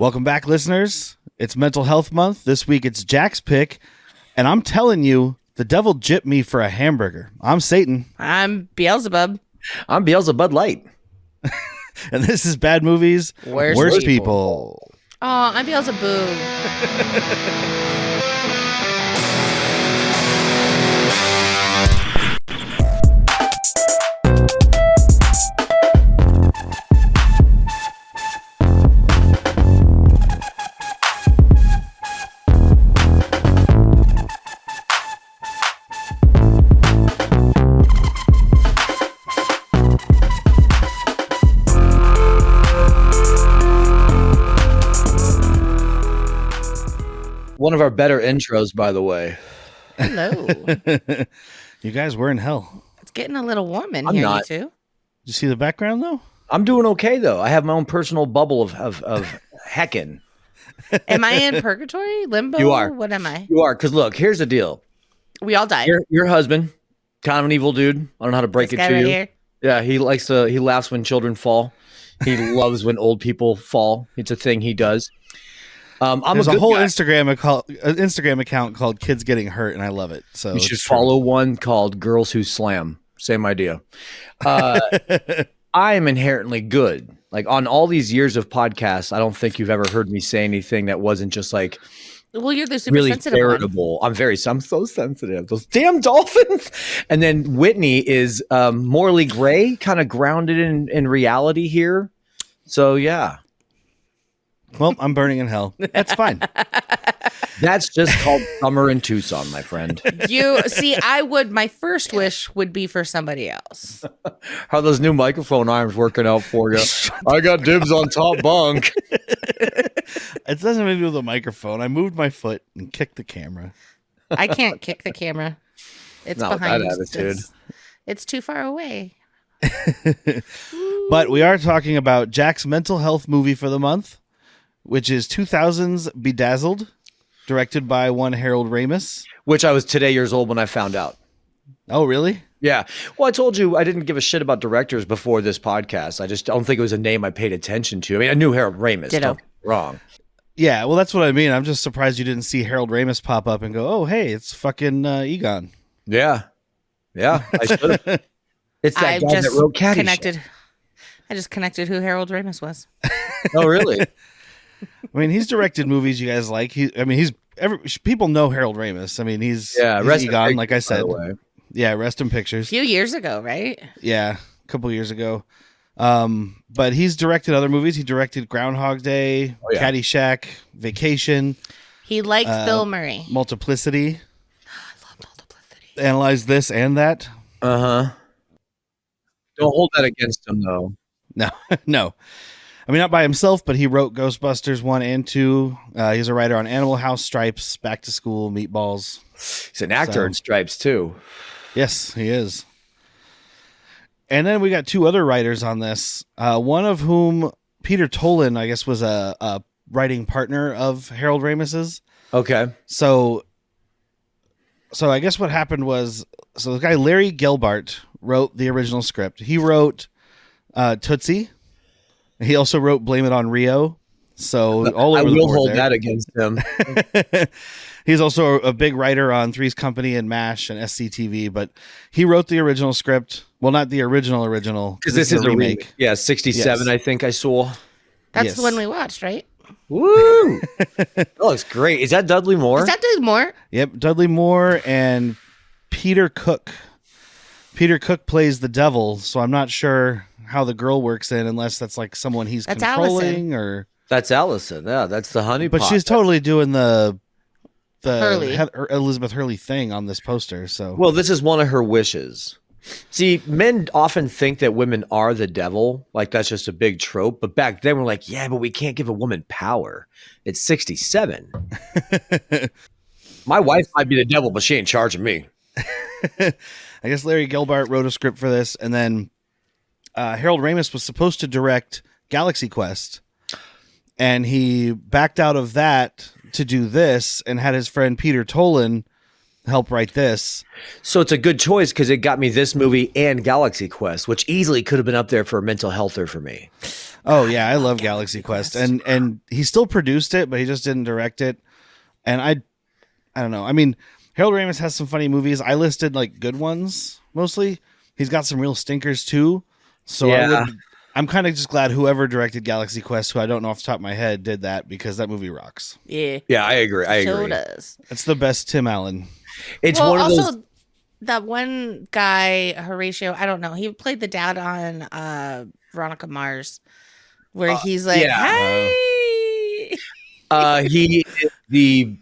Welcome back, listeners. It's Mental Health Month. This week it's Jack's pick, and I'm telling you, the devil gypped me for a hamburger. I'm Satan. I'm Beelzebub. I'm Beelzebub Light. And this is Bad Movies, Worst People. Oh, I'm Beelzebub. One of our better intros, by the way. Hello. You guys were in hell. It's getting a little warm in I'm here, not. you two. Did you see the background, though? I'm doing okay, though. I have my own personal bubble of heckin'. Am I in purgatory? Limbo? You are. What am I? You are, because look, here's the deal. We all died. Your husband, kind of an evil dude. I don't know how to break This it guy to right you. here. Yeah, he laughs when children fall. He loves when old people fall. It's a thing he does. There's a whole guy. Instagram account called Kids Getting Hurt, and I love it. So You should follow one called Girls Who Slam. Same idea. I am inherently good. Like on all these years of podcasts, I don't think you've ever heard me say anything that wasn't just like Well, you're the super really sensitive one. veritable. I'm so sensitive. Those damn dolphins. And then Whitney is morally gray, kind of grounded in reality here. So yeah. Well, I'm burning in hell. That's fine. That's just called summer in Tucson, my friend. You see, my first wish would be for somebody else. How are those new microphone arms working out for you? I got dibs on top bunk. It doesn't have to do with the microphone. I moved my foot and kicked the camera. I can't kick the camera. It's Not with behind. that attitude. It's too far away. But we are talking about Jack's mental health movie for the month, which is 2000's Bedazzled, directed by one Harold Ramis. Which I was today years old when I found out. Oh, really? Yeah. Well, I told you I didn't give a shit about directors before this podcast. I just don't think it was a name I paid attention to. I mean, I knew Harold Ramis. Ditto. Don't get me wrong. Yeah, well, that's what I mean. I'm just surprised you didn't see Harold Ramis pop up and go, oh, hey, it's fucking Egon. Yeah. Yeah. I should have. It's that guy that wrote Caddyshack. I just connected who Harold Ramis was. Oh, really? I mean, he's directed movies you guys like. People know Harold Ramis. I mean, he's Rest in Egon, Pictures, like I said. by the way. Yeah, Rest in A Pictures. few years ago, right? Yeah, a couple years ago. But he's directed other movies. He directed Groundhog Day, Caddyshack, Vacation. He likes Bill Murray. Multiplicity. I love Multiplicity. Analyze this and that. Uh-huh. Don't hold that against him, though. No, no. I mean, not by himself, but he wrote Ghostbusters 1 and 2. He's a writer on Animal House, Stripes, Back to School, Meatballs. He's an actor in Stripes, too. Yes, he is. And then we got two other writers on this, one of whom, Peter Tolan, I guess, was a writing partner of Harold Ramis's. Okay. So I guess what happened was, the guy Larry Gelbart wrote the original script. He wrote Tootsie. He also wrote Blame It on Rio. So all over I the will board hold there. that against him. He's also a big writer on Three's Company and MASH and SCTV, but he wrote the original script. Well, not the original, Because this is a remake. Yeah, 67, Yes. I think I saw. That's Yes. the one we watched, right? Woo! That looks great. Is that Dudley Moore? Is that Dudley Moore? Yep, Dudley Moore and Peter Cook. Peter Cook plays the devil, so I'm not sure how the girl works in, unless that's like someone he's That's controlling or. That's Allison. Yeah, that's the honey But pot. she's totally doing the Hurley. Elizabeth Hurley thing on this poster. So Well, this is one of her wishes. See, men often think that women are the devil. Like, that's just a big trope. But back then, we're like, yeah, but we can't give a woman power. It's 67. My wife might be the devil, but she ain't charging me. I guess Larry Gelbart wrote a script for this, and then Harold Ramis was supposed to direct Galaxy Quest, and he backed out of that to do this and had his friend Peter Tolan help write this. So it's a good choice because it got me this movie and Galaxy Quest, which easily could have been up there for a mental healther for me. Oh yeah, I love Galaxy Quest, and he still produced it, but he just didn't direct it. And I don't know. I mean, Harold Ramis has some funny movies. I listed like good ones mostly. He's got some real stinkers too. So Yeah. I'm kind of just glad whoever directed Galaxy Quest, who I don't know off the top of my head, did that because that movie rocks. Yeah. Yeah, I agree. I So agree. does. It's the best Tim Allen. It's Well, one of also, those. that one guy, Horatio, I don't know. He played the dad on Veronica Mars, where he's like, yeah. hey. He is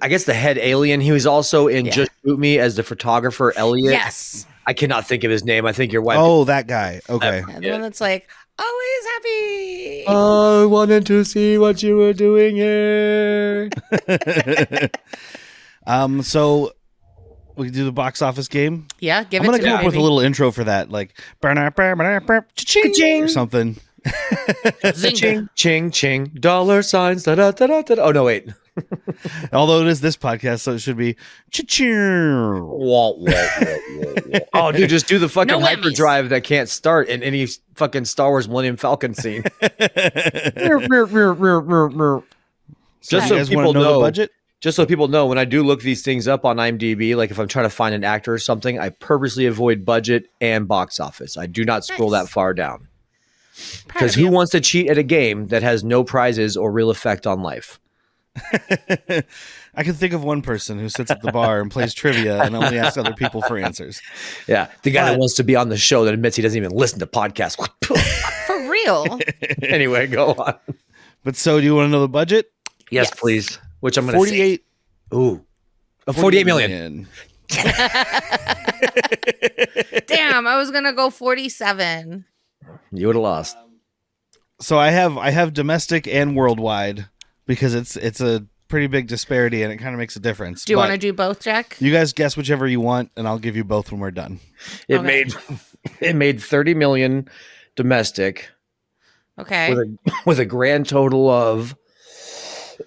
I guess the head alien. He was also in Yeah. Just Shoot Me as the photographer Elliot. Yes. I cannot think of his name. I think your wife. Oh, that guy. Okay. Yeah, the one that's like, always happy. I wanted to see what you were doing here. So we can do the box office game. Yeah, give I'm it gonna to come me, up with a baby. little intro for that, like Ka-ching. or something. Zing. Ching, ching, dollar signs. Da, da, da, da, da. Oh, no, wait. Although it is this podcast, so it should be cha-ching. Wah, wah, wah, wah, wah. Oh, dude, just do the fucking No whammies. hyperdrive that can't start in any fucking Star Wars Millennium Falcon scene. So Just you so guys people want to know know, the budget? just so people know, when I do look these things up on IMDb, like if I'm trying to find an actor or something, I purposely avoid budget and box office. I do not scroll Nice. that far down. Proud Because of who you. wants to cheat at a game that has no prizes or real effect on life? I can think of one person who sits at the bar and plays trivia and only asks other people for answers. Yeah, the guy that But- wants to be on the show that admits he doesn't even listen to podcasts. For real. Anyway, go on. But so, do you want to know the budget? Yes, Yes. please. Which I'm going to say. 48. Ooh. 48 million. Damn, I was going to go 47. You would have lost. So I have domestic and worldwide because it's a pretty big disparity and it kind of makes a difference. Do you But want to do both, Jack? You guys guess whichever you want, and I'll give you both when we're done. Okay. It made 30 million domestic Okay. with a grand total of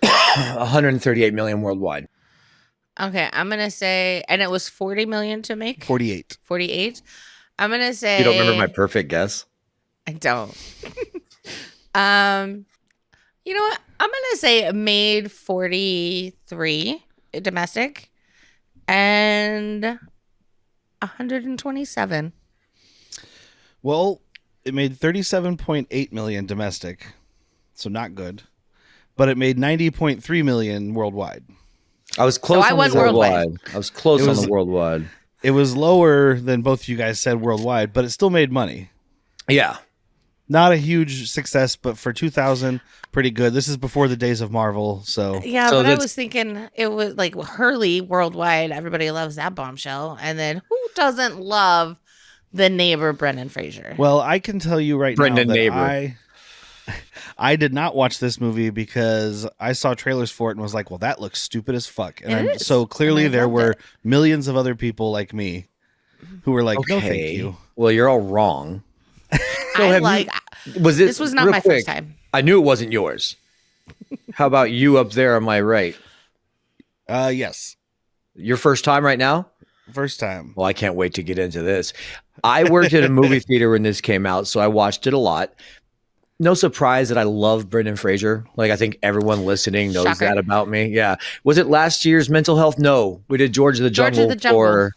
138 million worldwide. Okay, I'm going to say, and it was 40 million to make? 48. 48? I'm going to say. You don't remember my perfect guess? I don't. You know what? I'm gonna say it made 43 domestic and 127. Well, it made 37.8 million domestic, so not good. But it made 90.3 million worldwide. I was close I on went the worldwide. worldwide. I was close It on was- the worldwide. It was lower than both of you guys said worldwide, but it still made money. Yeah. Not a huge success, but for 2000, pretty good. This is before the days of Marvel, so Yeah, So but I that's- was thinking it was like Hurley worldwide. Everybody loves that bombshell. And then who doesn't love the neighbor Brendan Fraser? well, I can tell you right Brendan now that Neighbor. I did not watch this movie because I saw trailers for it and was like, well, that looks stupid as fuck. And It is. so clearly And I there loved were it. millions of other people like me who were like, no, thank you. Well, you're all wrong. So I have like Was it, this was not real my quick, first time. I knew it wasn't yours. How about you up there on my right? Yes. Your first time right now? First time. Well, I can't wait to get into this. I worked at a movie theater when this came out, so I watched it a lot. No surprise that I love Brendan Fraser. Like, I think everyone listening knows Shocker. that about me. Yeah. Was it last year's mental health? No. We did George of the George of Jungle, the Jungle.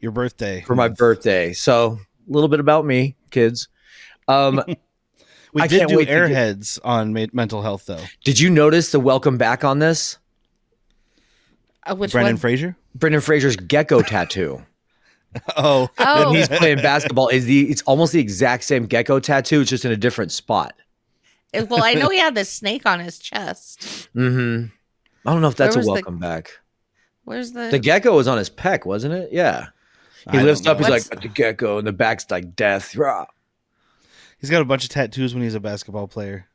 Your birthday. for my birthday. So a little bit about me, kids. We I did can't do wait to get- Airheads on mental health, though. Did you notice the welcome back on this? Which Brendan one? Fraser? Brendan Fraser's gecko tattoo. Oh. Oh, When he's playing basketball, it's almost the exact same gecko tattoo. It's just in a different spot. well, I know he had this snake on his chest. Mm-hmm. I don't know if that's a Where was the- welcome back. Where's the? The gecko was on his pec, wasn't it? Yeah. He I lifts don't up. He's know. like, "Got the gecko," and the back's like death. Rah. He's got a bunch of tattoos when he's a basketball player.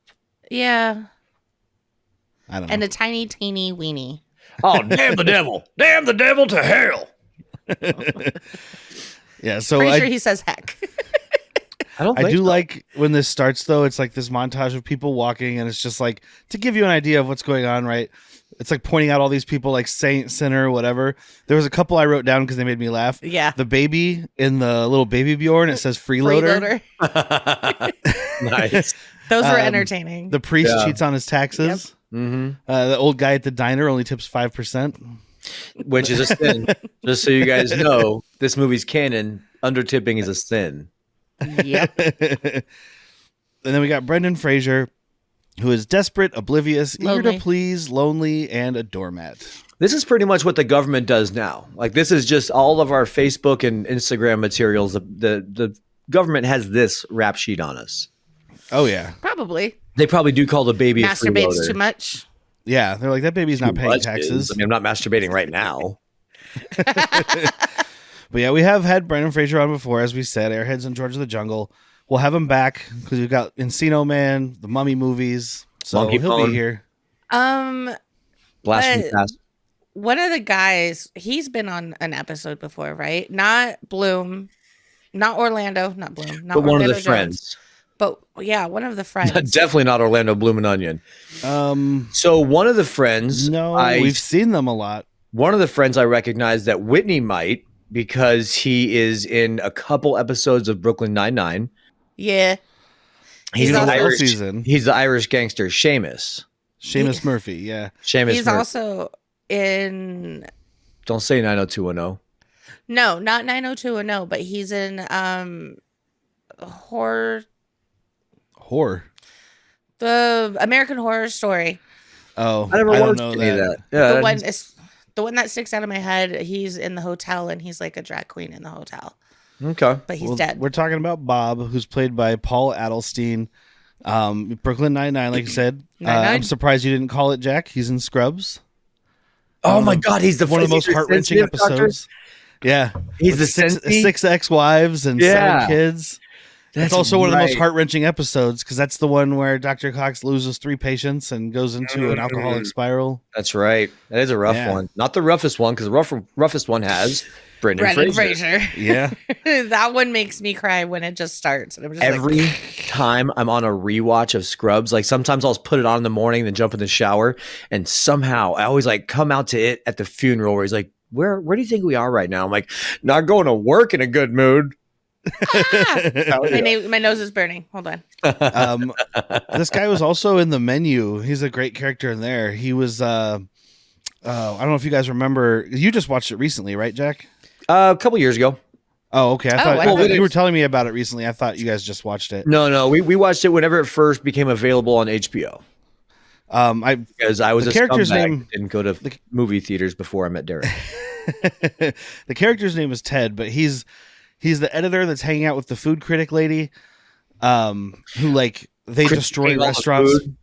Yeah, I don't know. and a tiny, teeny weenie. Oh, damn the devil! Damn the devil to hell! Yeah, so Pretty I, sure he says heck. I don't. I think do so. like when this starts, though. It's like this montage of people walking, and it's just like to give you an idea of what's going on, right? It's like pointing out all these people, like saint, sinner, whatever. There was a couple I wrote down because they made me laugh. Yeah. The baby in the little baby Bjorn, it says freeloader. Freeloader. Nice. Those were entertaining. The priest cheats on his taxes. The old guy at the diner only tips 5%. Which is a sin. Just so you guys know, this movie's canon. Undertipping is a sin. Yep. And then we got Brendan Fraser, who is desperate, oblivious, eager to please, lonely, and a doormat. This is pretty much what the government does now. Like, this is just all of our Facebook and Instagram materials. The government has this rap sheet on us. Oh, yeah. Probably. They probably do call the baby a Masturbates freeloader. too much. Yeah, they're like, that baby's not paying Much taxes. is. I mean, I'm not masturbating right now. But yeah, we have had Brendan Fraser on before, as we said, Airheads and George of the Jungle. We'll have him back because we've got Encino Man, the Mummy movies. So Monkey he'll Bone. be here. Blast from the past. One of the guys, he's been on an episode before, right? Not Bloom, not Orlando, not Bloom, not But one of Orlando the Jones, friends. But yeah, one of the friends. Definitely not Orlando Bloom and Onion. So one of the friends. No, we've seen them a lot. One of the friends I recognize that Whitney might, because he is in a couple episodes of Brooklyn Nine-Nine. Yeah. He's also- in the whole Irish. season. He's the Irish gangster Seamus. Seamus Murphy, yeah. Seamus He's Murphy. also in Don't say 90210. no, not 90210, but he's in horror, the American Horror Story. Oh, I never don't watched know any of that. The Yeah, one is the one that sticks out of my head. He's in the hotel and he's like a drag queen in the hotel, okay. but he's Well, dead. We're talking about Bob, who's played by Paul Adelstein. Brooklyn Nine-Nine, like I said. Nine-Nine. I'm surprised you didn't call it Jack. He's in Scrubs. Oh my God, he's the One of the most heart-wrenching episodes. Yeah. He's With the six ex-wives and Yeah. 7 kids. That's It's also one of the most right. heart-wrenching episodes because that's the one where Dr. Cox loses 3 patients and goes into an alcoholic spiral. That's right. That is a rough Yeah. one. Not the roughest one, because the roughest one has Brendan Fraser. Yeah. That one makes me cry when it just starts. And I'm just Every like, time I'm on a rewatch of Scrubs, like sometimes I'll put it on in the morning, then jump in the shower, and somehow I always like come out to it at the funeral where he's like, Where do you think we are right now? I'm like, not going to work in a good mood. my nose is burning. Hold on. This guy was also in The Menu. He's a great character in there. He was, I don't know if you guys remember. You just watched it recently, right, Jack? A couple years ago. Oh, okay. I I thought thought you were telling me about it recently. I thought you guys just watched it. No, we watched it whenever it first became available on HBO. Because I was the a character's scumbag. name- Didn't go to movie theaters before I met Derek. The character's name is Ted, but he's the editor that's hanging out with the food critic lady, who like they destroy Critiquing all the restaurants. food.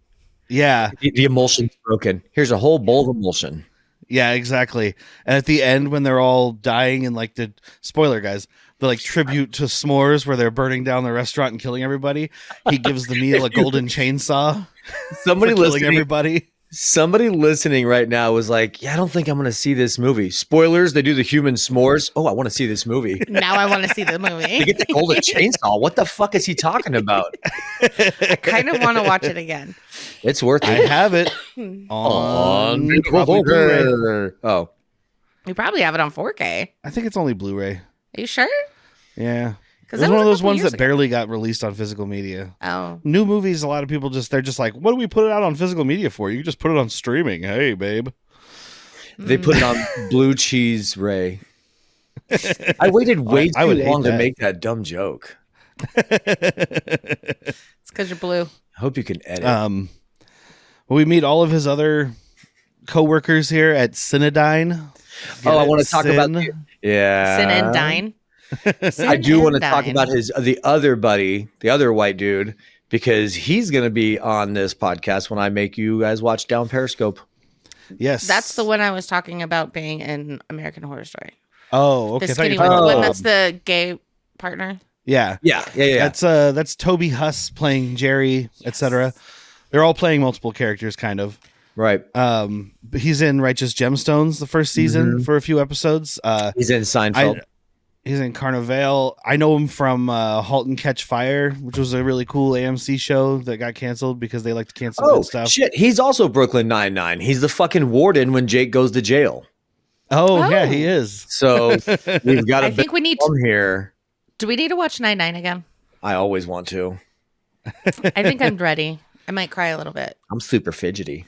Yeah, The emulsion's broken. Here's a whole bowl of emulsion. yeah, exactly. And at the end, when they're all dying, and like the spoiler guys, the like tribute to S'mores, where they're burning down the restaurant and killing everybody, he gives the meal a golden chainsaw. Somebody for killing listening, everybody. somebody listening right now was like, "Yeah, I don't think I'm going to see this movie." Spoilers: they do the human s'mores. Oh, I want to see this movie. Now I want to see the They movie. get the golden chainsaw. What the fuck is he talking about? I kind of want to watch it again. It's worth I it. have it on probably Blu-ray. Oh, We probably have it on 4K. I think it's only Blu-ray. Are you sure? Yeah, it 'Cause was that one of was a those couple ones years that ago. barely got released on physical media. Oh, New movies, a lot of people they're just like, what do we put it out on physical media for? You can just put it on streaming. Hey, babe. they put it on blue cheese Ray. I waited way I too would hate long to that. make that dumb joke. it's because you're blue. I hope you can edit. We meet all of his other co-workers here at Cinedyne. Oh, I want to talk about Sin. yeah. Sin and dine. I do want to talk about the other buddy, the other white dude, because he's going to be on this podcast when I make you guys watch Down Periscope. Yes. That's the one I was talking about being in American Horror Story. Oh, okay. The I thought you skinny were one, the talking one about- that's the gay partner. Yeah. Yeah. That's Toby Huss playing Jerry, etc. They're all playing multiple characters, kind of. Right. He's in Righteous Gemstones the first season for a few episodes. He's in Seinfeld. He's in Carnival. I know him from *Halt and Catch Fire*, which was a really cool AMC show that got canceled because they like to cancel good stuff. Shit. He's also Brooklyn Nine-Nine. He's the fucking warden when Jake goes to jail. Oh, yeah, Oh. he is. So we've got a I think we need from here. Do we need to watch 9-9 again? I always want to. I think I'm ready. I might cry a little bit. I'm super fidgety.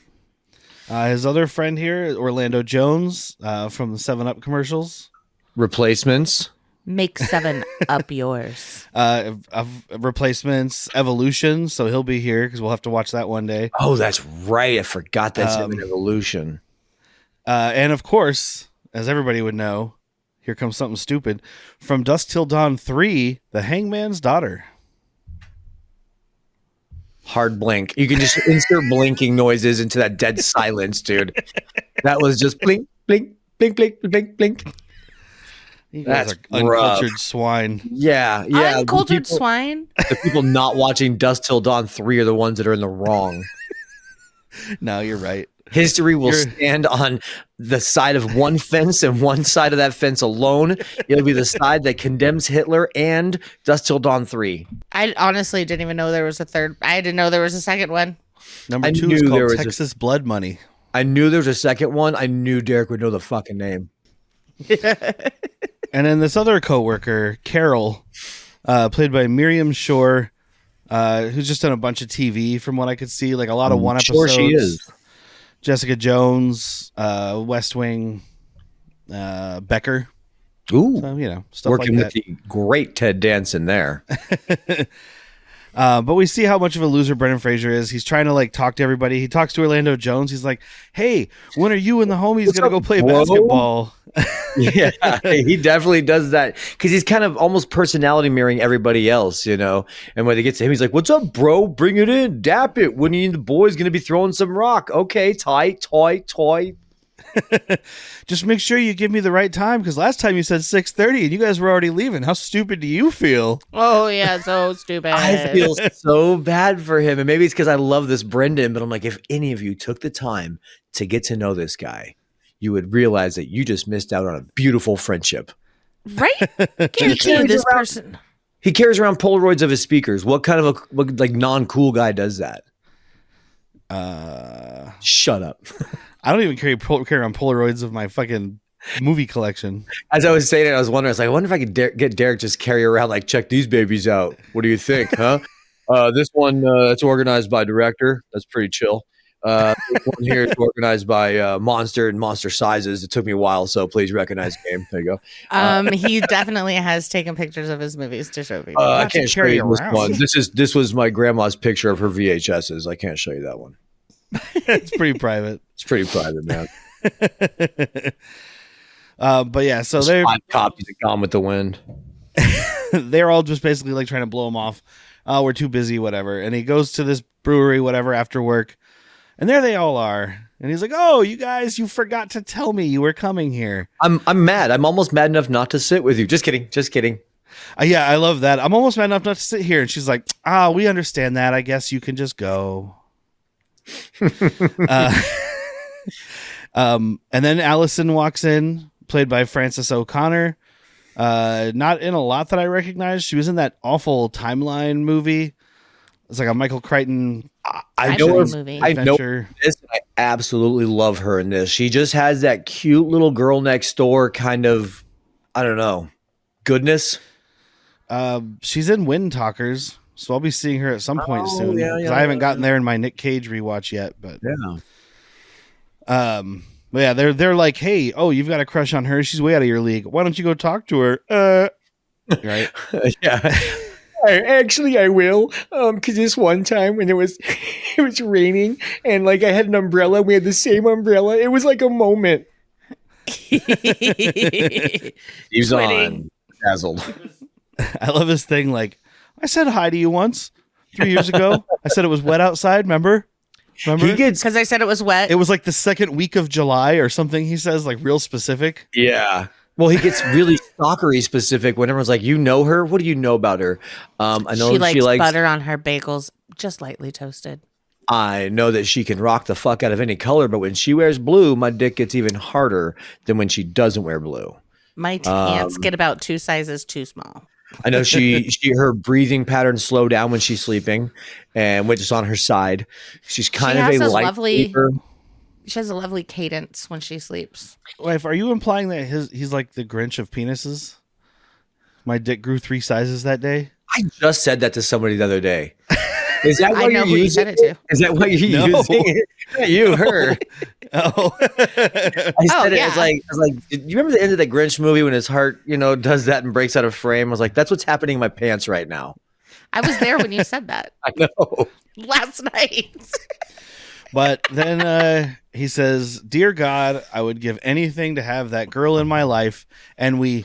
His other friend here, Orlando Jones, from the 7-Up commercials. Replacements. Make 7 up yours. Of Replacements, Evolution. So he'll be here because we'll have to watch that one day. Oh, that's right. I forgot that's him in Evolution. And of course, as everybody would know, here comes something stupid. From Dusk Till Dawn 3, The Hangman's Daughter. Hard blink. You can just insert blinking noises into that dead silence, dude. That was just blink, blink, blink, blink, blink, blink. You guys are uncultured swine. Yeah. Uncultured swine. The people not watching Dusk Till Dawn 3 are the ones that are in the wrong. No, you're right. History will stand on the side of one fence and one side of that fence alone. It'll be the side that condemns Hitler and Dusk Till Dawn 3. I honestly didn't even know there was a third. I didn't know there was a second one. Number 2 is called Texas Blood Money. I knew there was a second one. I knew Derek would know the fucking name. And then this other coworker, Carol, played by Miriam Shore, who's just done a bunch of TV from what I could see, like a lot of one episodes. Sure she is. Jessica Jones, West Wing, Becker. Ooh, so, stuff working like with the great Ted Danson there. But we see how much of a loser Brendan Fraser is. He's trying to talk to everybody. He talks to Orlando Jones. He's like, "Hey, when are you and the homies gonna go play basketball?" Yeah, he definitely does that because he's kind of almost personality mirroring everybody else, And when they get to him, he's like, "What's up, bro? Bring it in, dap it. When you and the boys gonna be throwing some rock? Okay, toy. Just make sure you give me the right time because last time you said 6:30 and you guys were already leaving. How stupid do you feel?" Oh yeah, so stupid. I feel so bad for him, and maybe it's because I love this Brendan. But I'm like, if any of you took the time to get to know this guy, you would realize that you just missed out on a beautiful friendship. Right? Guarantee this person. He carries around Polaroids of his speakers. What kind of a non-cool guy does that? Shut up. I don't even carry around Polaroids of my fucking movie collection. As I was saying it, I was wondering, I wonder if I could get Derek just carry around, check these babies out. What do you think, huh? This one, it's organized by director. That's pretty chill. This one here is organized by Monster and Monster Sizes. It took me a while, so please recognize the game. There you go. He definitely has taken pictures of his movies to show people. I can't show you this one. This was my grandma's picture of her VHSs. I can't show you that one. It's pretty private. It's pretty private, man. But yeah, so they're 5 copies of Gone with the Wind. They're all just basically trying to blow him off. We're too busy, whatever. And he goes to this brewery, whatever, after work. And there they all are. And he's like, "Oh, you guys, you forgot to tell me you were coming here." I'm mad. I'm almost mad enough not to sit with you. Just kidding. Yeah, I love that. I'm almost mad enough not to sit here. And she's like, "We understand that. I guess you can just go." And then Allison walks in, played by Frances O'Connor. Not in a lot that I recognize. She was in that awful Timeline movie. It's like a Michael Crichton. I know this. I absolutely love her in this. She just has that cute little girl next door kind of, I don't know, goodness. She's in Wind Talkers, so I'll be seeing her at some point soon. Yeah, I haven't gotten there in my Nick Cage rewatch yet, but yeah. But yeah, they're like, "Hey, you've got a crush on her. She's way out of your league. Why don't you go talk to her?" Right? Yeah. Actually, I will. Because this one time when it was raining and I had an umbrella, we had the same umbrella. It was like a moment. He's on Bedazzled. I love this thing. I said hi to you once 3 years ago. I said it was wet outside. Remember? Because I said it was wet. It was the second week of July or something. He says real specific. Yeah. Well, he gets really stalkery specific when everyone's like, "You know her? What do you know about her?" I know she likes butter on her bagels, just lightly toasted. I know that she can rock the fuck out of any color, but when she wears blue, my dick gets even harder than when she doesn't wear blue. My pants get about 2 sizes too small. I know her breathing patterns slow down when she's sleeping, and when it's on her side, she's kind of a light sleeper. She has a lovely cadence when she sleeps. Wife, are you implying that he's like the Grinch of penises? My dick grew 3 sizes that day. I just said that to somebody the other day. Is that I what know you're who you using? said it to. Is that what you're No. using? Not you, her. Oh. I said it yeah. as like, do you remember the end of that Grinch movie when his heart, does that and breaks out of frame? I was like, that's what's happening in my pants right now. I was there when you said that I know. last night. But then he says, "Dear God, I would give anything to have that girl in my life." And we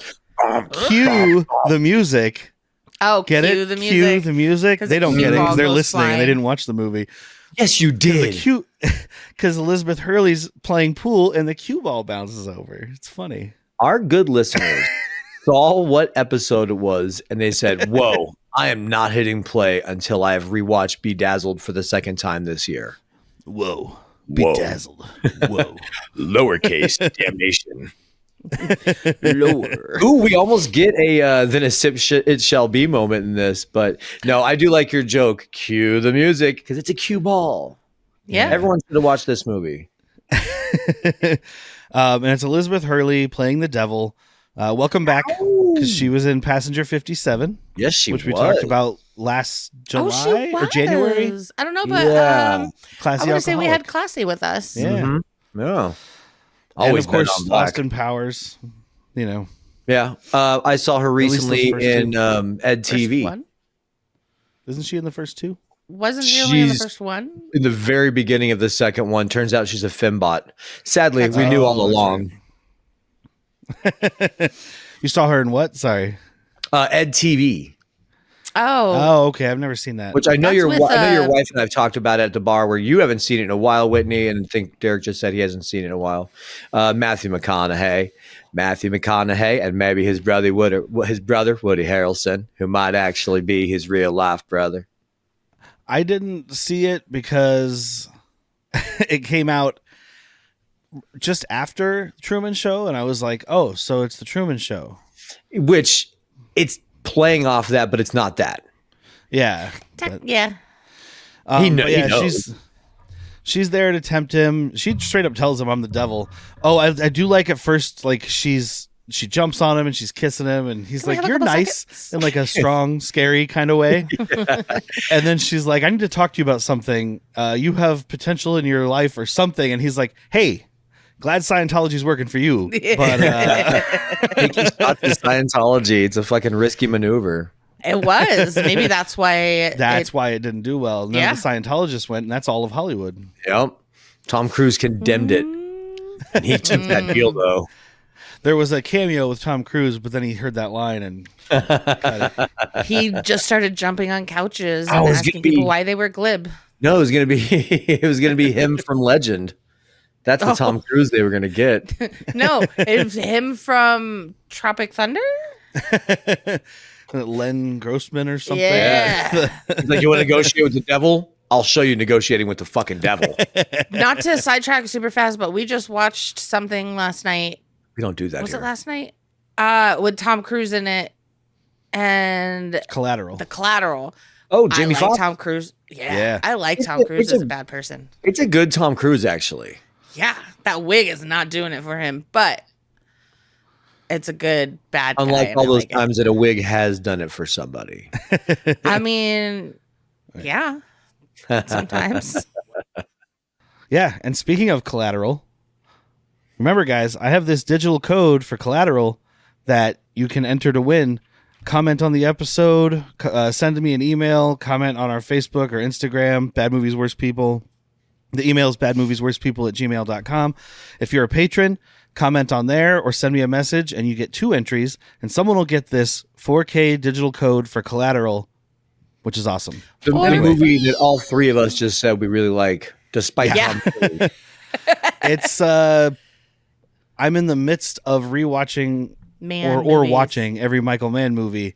cue the music. Oh, Get cue it? the Cue music. the music. 'Cause They the don't cue get it ball because they're goes listening and they flying. didn't watch the movie. Yes, you The did. cue, because Elizabeth Hurley's playing pool and the cue ball bounces over. It's funny. Our good listeners saw what episode it was and they said, whoa, I am not hitting play until I have rewatched Bedazzled for the second time this year. Whoa. Whoa. Bedazzled. Whoa. Lowercase damnation. Lower. Ooh, we almost get a then a sip it shall be moment in this, but no, I do like your joke. Cue the music because it's a cue ball. Yeah. Everyone should have watched this movie. And it's Elizabeth Hurley playing the devil. Welcome back, because she was in Passenger 57, Yes, she which we was. talked about last July or January. I don't know, but Yeah. Classy I want to say we had Alcoholic. Classy with us. Yeah. Mhm. Yeah. And Always of course, been on black. Austin Powers. Yeah. I saw her least those recently first in Ed First TV. one? Isn't she in the first two? Wasn't she only in the She's- first one? In the very beginning of the second one, turns out she's a fembot. Sadly, That's we right. knew all Oh, that's along. You saw her in what? Sorry. Ed TV, Oh, Oh, okay. I've never seen that. which I know That's with, I know your wife and I've talked about it at the bar, where you haven't seen it in a while, Whitney, and I think Derek just said he hasn't seen it in a while. Matthew McConaughey, and maybe his brother Woody Harrelson, who might actually be his real life brother. I didn't see it because it came out just after Truman Show, and I was like, "Oh, so it's the Truman Show." Which it's playing off that, but it's not that. Yeah, but, yeah. He but yeah, knows. she's there to tempt him. She straight up tells him, "I'm the devil." Oh, I do like at first, like she jumps on him and she's kissing him, and he's Can we like, have a "You're couple nice," seconds? in like a strong, scary kind of way. And then she's like, "I need to talk to you about something. You have potential in your life or something." And he's like, "Hey, glad Scientology's working for you, but Taking shots at Scientology, it's a fucking risky maneuver. It was. Maybe that's why. that's why it didn't do well." None Yeah. of the Scientologists went, and that's all of Hollywood. Yep. Tom Cruise condemned it. And he took that deal, though. There was a cameo with Tom Cruise, but then he heard that line and he just started jumping on couches I and was asking gonna be- people why they were glib. No, it was gonna be him from Legend. That's the Tom Cruise they were gonna get. No, it was him from Tropic Thunder. Len Grossman or something. Yeah. He's like, you want to negotiate with the devil? I'll show you negotiating with the fucking devil. Not to sidetrack super fast, but we just watched something last night. We don't do that. Was here. it last night? With Tom Cruise in it and Collateral. The Collateral. Oh, I Jamie like Foxx. Tom Cruise. Yeah, Yeah. I like It's Tom a- Cruise it's as a- a bad person. It's a good Tom Cruise, actually. Yeah, that wig is not doing it for him, but it's a good bad guy. Unlike and all I those like it. times that a wig has done it for somebody. I mean, yeah, sometimes. Yeah, and speaking of Collateral, remember, guys, I have this digital code for Collateral that you can enter to win. Comment on the episode, send me an email, comment on our Facebook or Instagram, Bad Movies Worst People. The email is badmoviesworstpeople@gmail.com. If you're a patron, comment on there or send me a message and you get 2 entries, and someone will get this 4K digital code for Collateral, which is awesome. The Anyway. movie that all three of us just said we really like, despite Yeah. Tom Cruise. It's I'm in the midst of rewatching Man, or movies. watching every Michael Mann movie,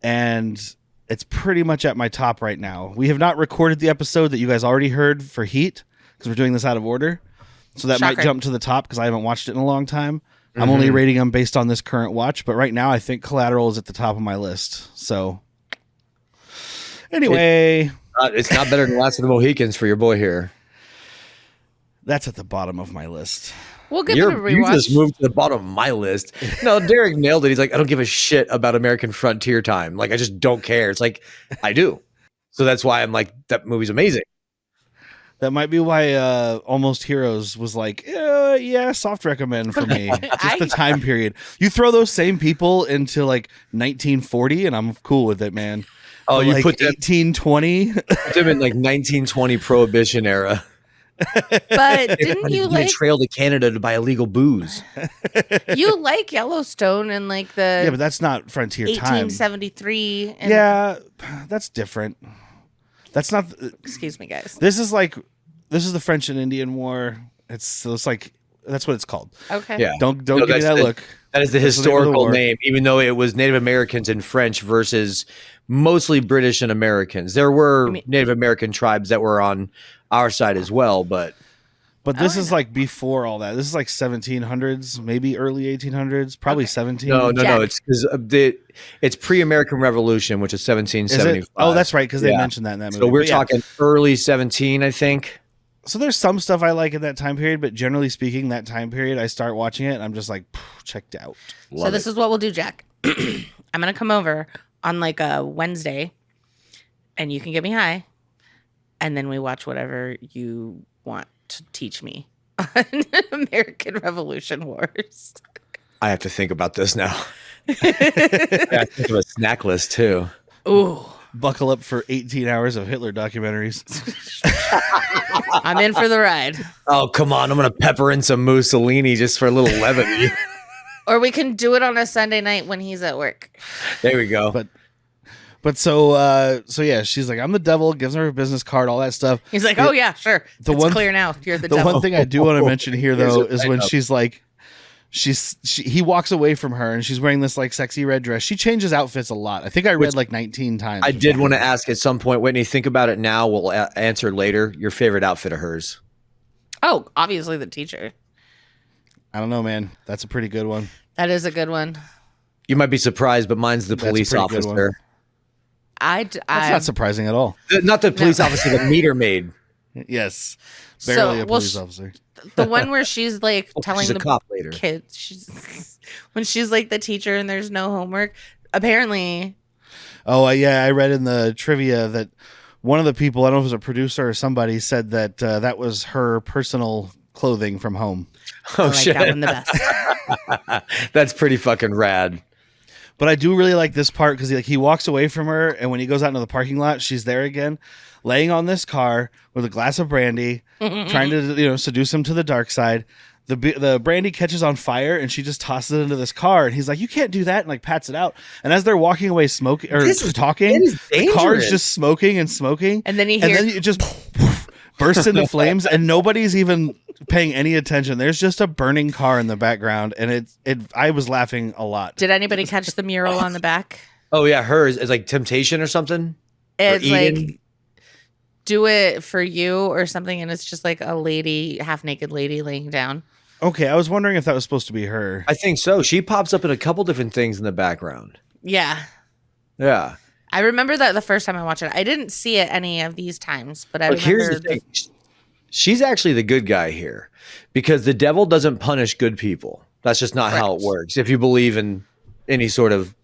and it's pretty much at my top right now. We have not recorded the episode that you guys already heard for Heat because we're doing this out of order, so that might Shocker. jump to the top because I haven't watched it in a long time. I'm only rating them based on this current watch, but right now I think Collateral is at the top of my list. So anyway, It's not better than Last of the Mohicans for your boy here. that's at the bottom of my list. We'll give it a You rewatch. just moved to the bottom of my list. No, Derek nailed it. He's like, I don't give a shit about American Frontier Time. Like, I just don't care. It's like, I do. So that's why I'm like, that movie's amazing. That might be why Almost Heroes was like, yeah, soft recommend for me. Just the time period. You throw those same people into like 1940, and I'm cool with it, man. Oh, But you like put them, 1820. put them in like 1920 Prohibition era. But didn't you like trail to Canada to buy illegal booze? you like Yellowstone and like the Yeah, but that's not frontier time. 1873? And, Yeah, that's different. That's not. excuse me, guys. This is the French and Indian War. It's like that's what it's called. Okay. Yeah. Don't give me that look. That is the That's the name of the historical war. name, even though it was Native Americans and French versus mostly British and Americans. There were Native American tribes that were on our side as well, but This is like before all that. This is like 1700s, maybe early 1800s, probably 17. no. Jack. It's because it's pre-American Revolution, which is Is 1775. it? Oh, that's right, because they Yeah. mentioned that in that movie. So we're But yeah. talking early 17, I think. So there's some stuff I like in that time period, but generally speaking, that time period, I start watching it and I'm just like checked out. So this is what we'll do, Jack. I'm gonna come over on like a Wednesday, and you can get me high, and then we watch whatever you want to teach me on American Revolution Wars. I have to think about this now. I have to think of a snack list too. Ooh, Buckle up for 18 hours of Hitler documentaries. I'm in for the ride. Oh, come on. I'm going to pepper in some Mussolini just for a little levity. Or we can do it on a Sunday night when he's at work. There we go. But so yeah, she's like, I'm the devil, gives her a business card, all that stuff. He's like, oh yeah, sure. The It's one- clear now. You're the The devil. one thing I do want to mention here Here's though what is I when know. she's like, he walks away from her and she's wearing this like sexy red dress. She changes outfits a lot. I think I read like 19 times. I did want to ask at some point, Whitney, think about it now. We'll answer later. Your favorite outfit of hers. Oh, obviously the teacher. I don't know, man. That's a pretty good one. That is a good one. You might be surprised, but mine's the That's a police pretty good officer. That's not surprising at all. Not the police officer, the meter maid. Yes. Barely a police well, officer. the one where she's like telling She's a the cop later. kids, when she's like the teacher and there's no homework. Apparently, Oh, yeah. I read in the trivia that one of the people, I don't know if it was a producer or somebody, said that that was her personal clothing from home. I Oh, like shit. that one the best. That's pretty fucking rad. But I do really like this part because he walks away from her, and when he goes out into the parking lot, she's there again, laying on this car with a glass of brandy, trying to seduce him to the dark side. The brandy catches on fire, and she just tosses it into this car, and he's like, "You can't do that," and like pats it out. And as they're walking away, smoking or talking, the car is just smoking and smoking, And then it just bursts into flames, and nobody's even paying any attention. There's just a burning car in the background, and I was laughing a lot. Did anybody catch the mural on the back? Oh, yeah. Hers is like Temptation or something. It's Eden? like do it for you or something, and it's just like a lady, half naked lady laying down. Okay, I was wondering if that was supposed to be her. I think so. She pops up in a couple different things in the background. Yeah. Yeah. I remember that the first time I watched it. I didn't see it any of these times, but I But remember here's the thing. She's actually the good guy here because the devil doesn't punish good people. That's just not how it Correct. works. If you believe in any sort of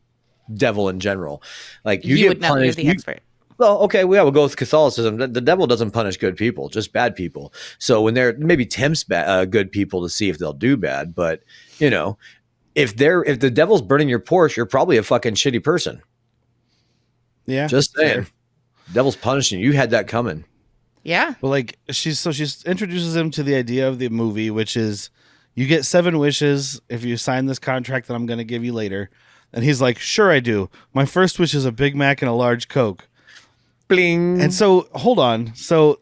devil in general, like you you get would know. You're punished. the expert. Well, okay, we'll go with Catholicism. The devil doesn't punish good people, just bad people. So when they're maybe tempts good people to see if they'll do bad, but if the devil's burning your Porsche, you're probably a fucking shitty person. Yeah, Just saying, fair. devil's punishing you. You had that coming. Yeah. But like she's introduces him to the idea of the movie, which is you get 7 wishes if you sign this contract that I'm going to give you later. And he's like, "Sure, I do. My first wish is a Big Mac and a large Coke." Bling. And so, hold on. So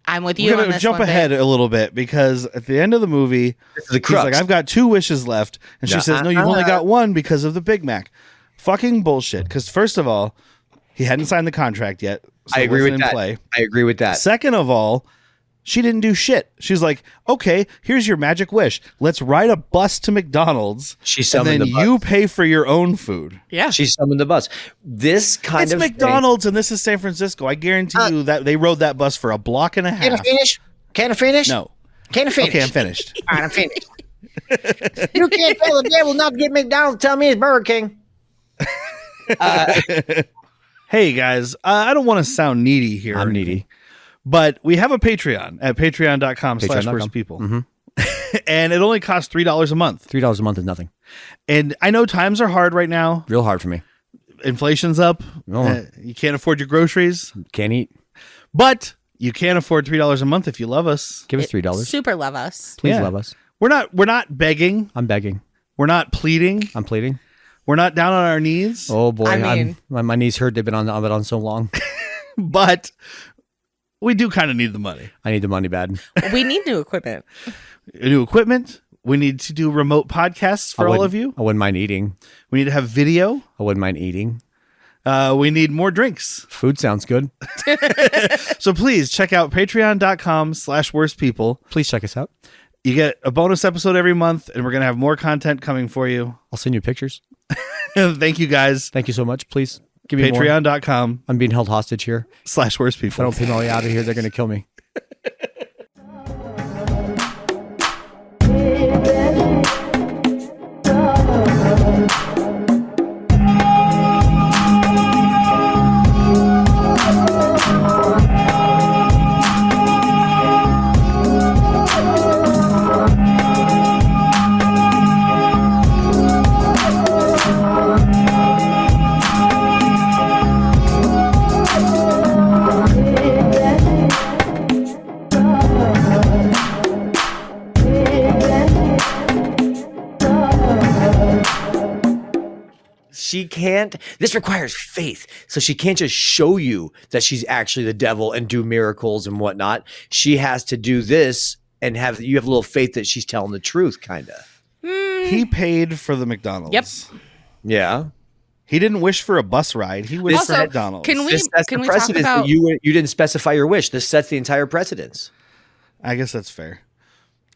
I'm with you we're on gonna this jump one, babe. ahead a little bit because at the end of the movie, This is the he's crux. like, "I've got 2 wishes left," and she says, "No, you've only got 1 because of the Big Mac." Fucking bullshit. Because first of all, he hadn't signed the contract yet. So I it agree wasn't with in that. play. I agree with that. Second of all, she didn't do shit. She's like, "Okay, here's your magic wish. Let's ride a bus to McDonald's, She and summoned then the bus. you pay for your own food." Yeah. She summoned the bus. This kind It's of McDonald's, and this is San Francisco. I guarantee you that they rode that bus for a block and a half. Can I finish? Can I finish? No. Can I finish? Okay, I'm finished. All right, I'm finished. You can't tell the devil not to get McDonald's. Tell me it's Burger King. Hey guys, I don't want to sound needy here. I'm needy. But we have a Patreon at patreon.com/worstpeople. Mm-hmm. And it only costs $3 a month. $3 a month is nothing. And I know times are hard right now. Real hard for me. Inflation's up. Oh. You can't afford your groceries. Can't eat. But you can afford $3 a month if you love us. Give us $3. Super love us. Please Yeah. love us. We're not begging. I'm begging. We're not pleading. I'm pleading. We're not down on our knees. Oh boy, I mean- my knees hurt. They've been on it on so long. But we do kind of need the money. I need the money bad. We need new equipment. New equipment. We need to do remote podcasts for all of you. I wouldn't mind eating. We need to have video. I wouldn't mind eating. We need more drinks. Food sounds good. So please check out patreon.com/worstpeople. Please check us out. You get a bonus episode every month, and we're going to have more content coming for you. I'll send you pictures. Thank you guys. Thank you so much. Please give me more. Patreon.com/worstpeople. I'm being held hostage here. If I don't pay my way out of here, they're going to kill me. She can't. This requires faith. So she can't just show you that she's actually the devil and do miracles and whatnot. She has to do this and you have a little faith that she's telling the truth, kind of. He paid for the McDonald's. Yep. Yeah. He didn't wish for a bus ride. He wished Also, for McDonald's. can we- This sets can the we talk precedence about- that you didn't specify your wish. This sets the entire precedence. I guess that's fair.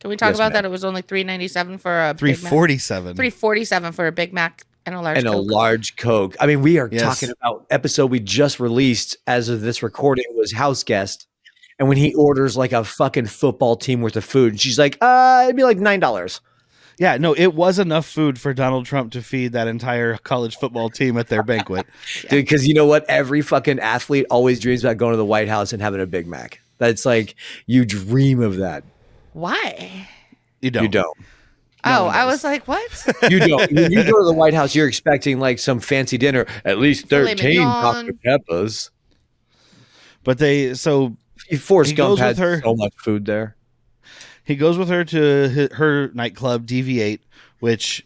Can we talk Yes, about ma'am. that? It was only $3.97 for a Big Mac. $3.47. $3.47 for a Big Mac and a large And a Coke. large Coke. I mean, we are Yes. talking about episode we just released as of this recording was House Guest. And when he orders like a fucking football team worth of food, she's like, it'd be like $9. Yeah, no, it was enough food for Donald Trump to feed that entire college football team at their banquet. Dude, because you know what? Every fucking athlete always dreams about going to the White House and having a Big Mac. That's like, you dream of that. Why? You don't. You don't. Oh, one I does. was like, what? You don't. When you go to the White House, you're expecting like some fancy dinner, at least Filet 13 mignon. Dr. Peppers. But Forrest He Gump goes had with her. so much food there. he goes with her to her nightclub, DV8, which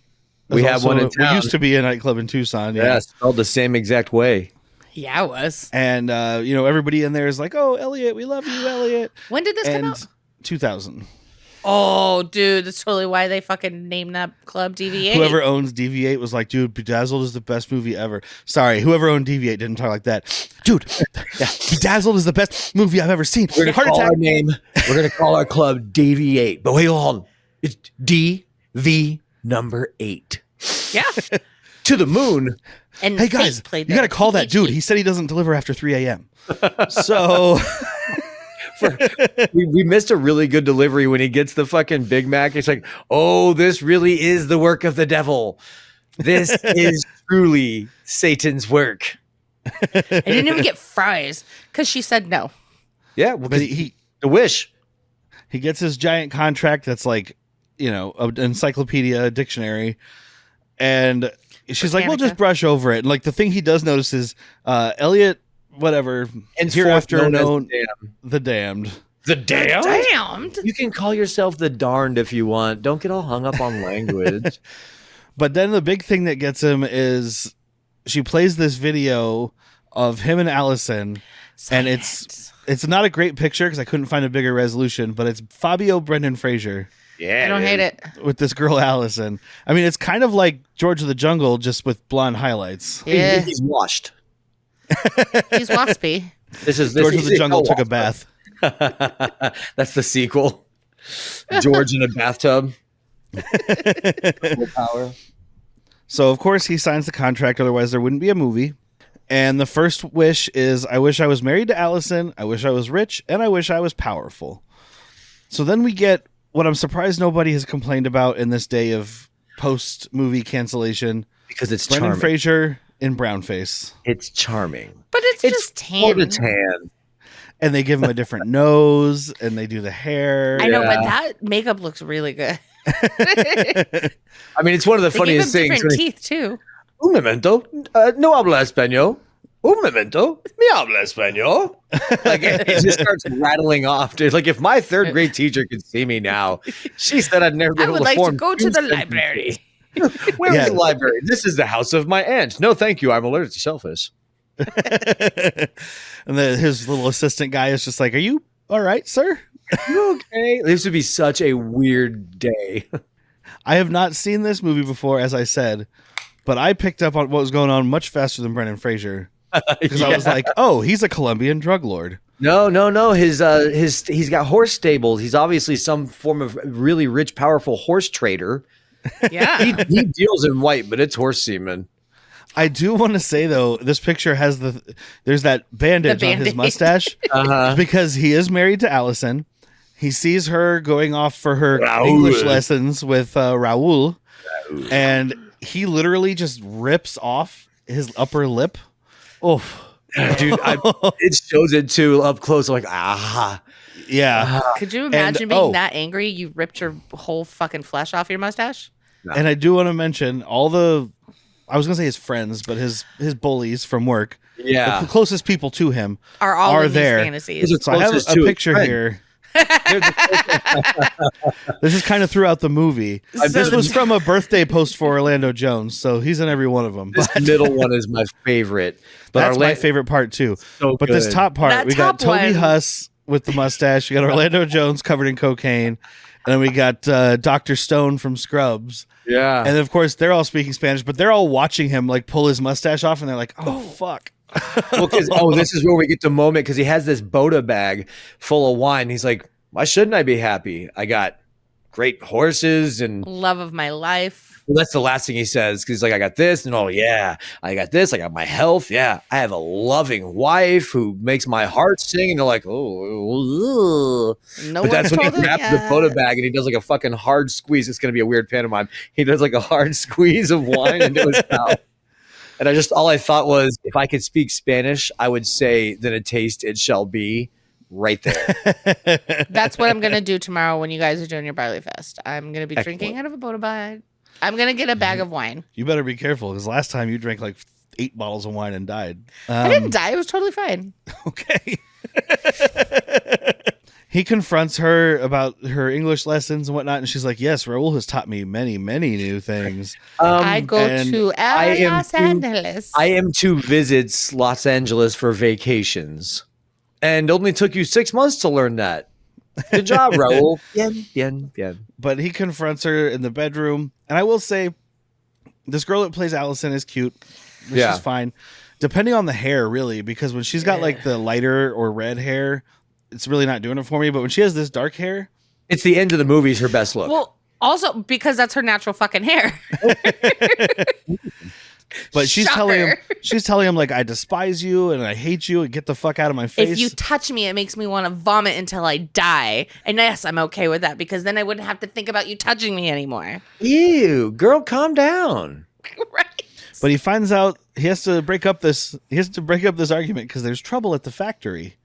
We is have also- one in town. used to be a nightclub in Tucson. Yeah, spelled the same exact way. Yeah, it was. And, everybody in there is like, oh, Elliot, we love you, Elliot. When did this come And out? 2000. Oh, dude, that's totally why they fucking named that club DV8. Whoever owns DV8 was like, dude, Bedazzled is the best movie ever. Sorry, whoever owned DV8 didn't talk like that. Dude, Bedazzled is the best movie I've ever seen. We're Heart gonna call attack. our name. We're gonna call our club DV8. But wait, hold on. It's DV number 8. Yeah. To the moon. And Hey Fate guys, played you got to that call that dude. He said he doesn't deliver after 3 a.m. So We missed a really good delivery when he gets the fucking Big Mac. It's like, oh, this really is the work of the devil. This is truly Satan's work. I didn't even get fries because she said no. Yeah, well, but he the wish. gets his giant contract that's like, an encyclopedia, a dictionary. And she's like, we'll just Britannica. brush over it. And like the thing he does notice is Elliot, whatever, And hereafter known the damned. The damn. Damned. You can call yourself the darned if you want. Don't get all hung up on language. But then the big thing that gets him is she plays this video of him and Allison, and it's not a great picture because I couldn't find a bigger resolution, but it's Fabio Brendan Fraser Yeah, I don't hate it. with this girl Allison. I mean, it's kind of like George of the Jungle, just with blonde highlights. Yeah, He's washed. he's waspy. This George of is the Jungle no took a wasp. bath. That's the sequel. George in a bathtub. Full power. So, of course, he signs the contract, otherwise there wouldn't be a movie. And the first wish is, I wish I was married to Allison, I wish I was rich, and I wish I was powerful. So then we get what I'm surprised nobody has complained about in this day of post-movie cancellation. Because it's Brendan charming. Fraser in brown face. It's charming. But it's just for the tan. tan. And they give him a different nose, and they do the hair. I know, but that makeup looks really good. I mean, it's one of the They funniest gave him things. different teeth too. Un momento, no habla español. Un momento, me habla español. Like it just starts rattling off, dude. Like if my third grade teacher could see me now, she said I'd never be I able would to like to form go to two the sentences. library. Where is Yeah. the library? This is the house of my aunt. No, thank you. I'm allergic to shellfish. And his little assistant guy is just like, "Are you all right, sir?" You okay? This would be such a weird day. I have not seen this movie before, as I said, but I picked up on what was going on much faster than Brendan Fraser because I was like, "Oh, he's a Colombian drug lord." No. He's got horse stables. He's obviously some form of really rich, powerful horse trader. Yeah. He deals in white, but it's horse semen. I do want to say though, this picture has there's that bandage on his Band-Aid. mustache because he is married to Allison. He sees her going off for her Raul. English lessons with Raul, and he literally just rips off his upper lip. Oh, Dude, it shows it too up close. I'm like, yeah. Could you imagine And- being that angry you ripped your whole fucking flesh off your mustache? And I do want to mention I was gonna say his friends, but his bullies from work, yeah. the closest people to him Are all in there. these fantasies? These are So I have closest a to his picture friend. here. This is kind of throughout the movie. This was from a birthday post for Orlando Jones, so he's in every one of them. This But middle one is my favorite. But that's my Orla- favorite part too. So But this good. top part, That we got top Toby one. Huss with the mustache. We got Orlando Jones covered in cocaine, and then we got Dr. Stone from Scrubs. Yeah. And of course, they're all speaking Spanish, but they're all watching him like pull his mustache off, and they're like, "Oh fuck." Well, this is where we get the moment because he has this Boda bag full of wine. He's like, why shouldn't I be happy? I got great horses and Love of my life. well, that's the last thing he says because he's like, I got this and oh yeah, I got this. I got my health. Yeah, I have a loving wife who makes my heart sing. And they're like, oh, No but that's when he told him grabs the yet. Boda bag and he does like a fucking hard squeeze. It's gonna be a weird pantomime. He does like a hard squeeze of wine into his mouth. And all I thought was, if I could speak Spanish, I would say that a taste it shall be right there. That's what I'm gonna do tomorrow when you guys are doing your barley fest. I'm gonna be drinking out of a Boda bag. I'm gonna get a bag of wine. You better be careful because last time you drank like 8 bottles of wine and died. I didn't die. It was totally fine. Okay. He confronts her about her English lessons and whatnot, and she's like, "Yes, Raul has taught me many, many new things." I go and to I am Los Angeles. I am to visit Los Angeles for vacations, and only took you 6 months to learn that. Good job, Raul. Bien. But he confronts her in the bedroom, and I will say, this girl that plays Allison is cute. Which Yeah. is fine, depending on the hair, really, because when she's got like the lighter or red hair, it's really not doing it for me. But when she has this dark hair, It's the end of the movie. Is her best look. well, also because that's her natural fucking hair. but she's Shocker. telling him like, "I despise you and I hate you and get the fuck out of my face." If you touch me, it makes me want to vomit until I die. And yes, I'm okay with that because then I wouldn't have to think about you touching me anymore. Ew, girl, calm down. Right. But he finds out he has to break up this argument because there's trouble at the factory.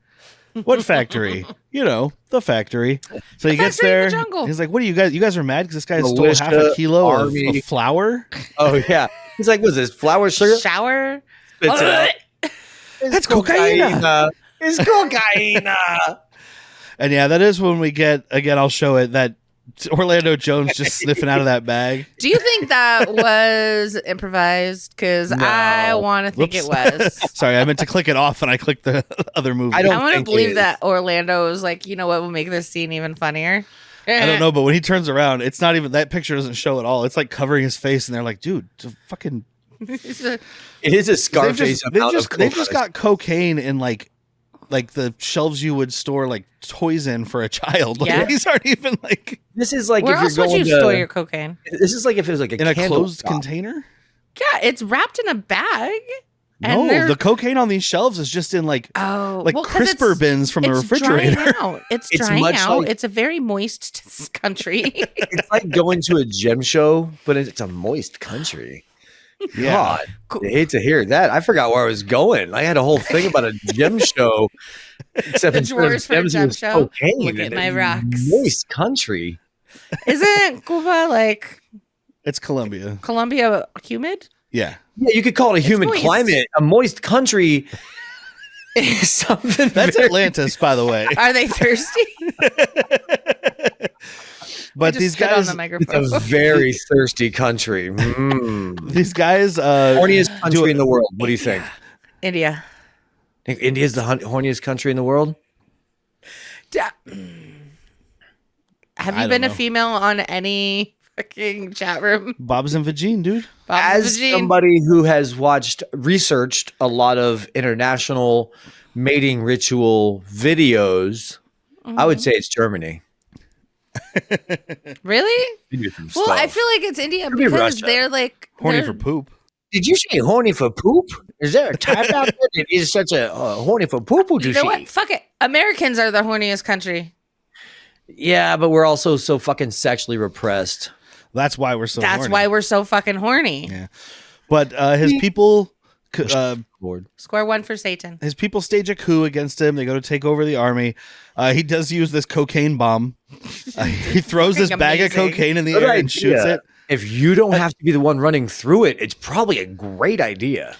What factory? The factory. So he gets factory in there. the jungle. He's like, "What are you guys? You guys are mad because this guy stole Militia, half a kilo of army. flour? Oh yeah. He's like, what's this? Flour, sugar? Shower. Spits it out. That's cocaine." It's cocaine. And yeah, that is when we get again. I'll show it that Orlando Jones just sniffing out of that bag. Do you think that was improvised? Because I want to think Whoops. it was. Sorry, I meant to click it off and I clicked the other movie. I don't I want to think it believe is. that Orlando was like, you know what will make this scene even funnier? I don't know, but when he turns around, it's not even that picture doesn't show at all. It's like covering his face, and they're like, "Dude, fucking." It is a Scarface amount of They've just cocaine. got cocaine in like the shelves you would store like toys in for a child. Like, Yeah. these aren't even like This is like Where if else you're would going you store to. your cocaine? This is like if it was like in a candle closed shop. container. Yeah, it's wrapped in a bag. No, they're- the cocaine on these shelves is just in like Oh, like well, 'cause crisper it's- bins from the it's refrigerator. Drying out. It's It's drying much out. like- It's a very moist country. It's like going to a gem show, but it's a moist country. God, I hate to hear that. I forgot where I was going. I had a whole thing about a gem show, except The instead of drawers for a gems, it gem was show. cocaine. Look at and my a rocks. Moist country. Isn't Cuba like It's Colombia. Colombia humid? Yeah. Yeah, you could call it a humid moist. climate. A moist country is something. That's Atlantis, by the way. Are they thirsty? But these spit on guys, the It's microphone. a very thirsty country. Mm. these guys, Horniest country in the world. What do you think? India. Think India's the horniest country in the world? Have I you don't been a know. female on any fucking chat room? Bob's and Vagine, dude. Bob's As Vagine? somebody who has researched a lot of international mating ritual videos, I would say it's Germany. Really? Well, I feel like it's India Could be because Russia. they're like Horny they're- for poop. Did you say horny for poop? Is there a type out there that is such a horny for poop? You know what? Fuck it. Americans are the horniest country. Yeah, but we're also so fucking sexually repressed. That's why we're so That's horny. why we're so fucking horny. Yeah. But his people Lord. Square one for Satan. stage a coup against him. They go to take over the army. He does use this cocaine bomb. He throws this bag of amazing. cocaine in the Good air and shoots idea. it. If you don't have to be the one running through it, it's probably a great idea.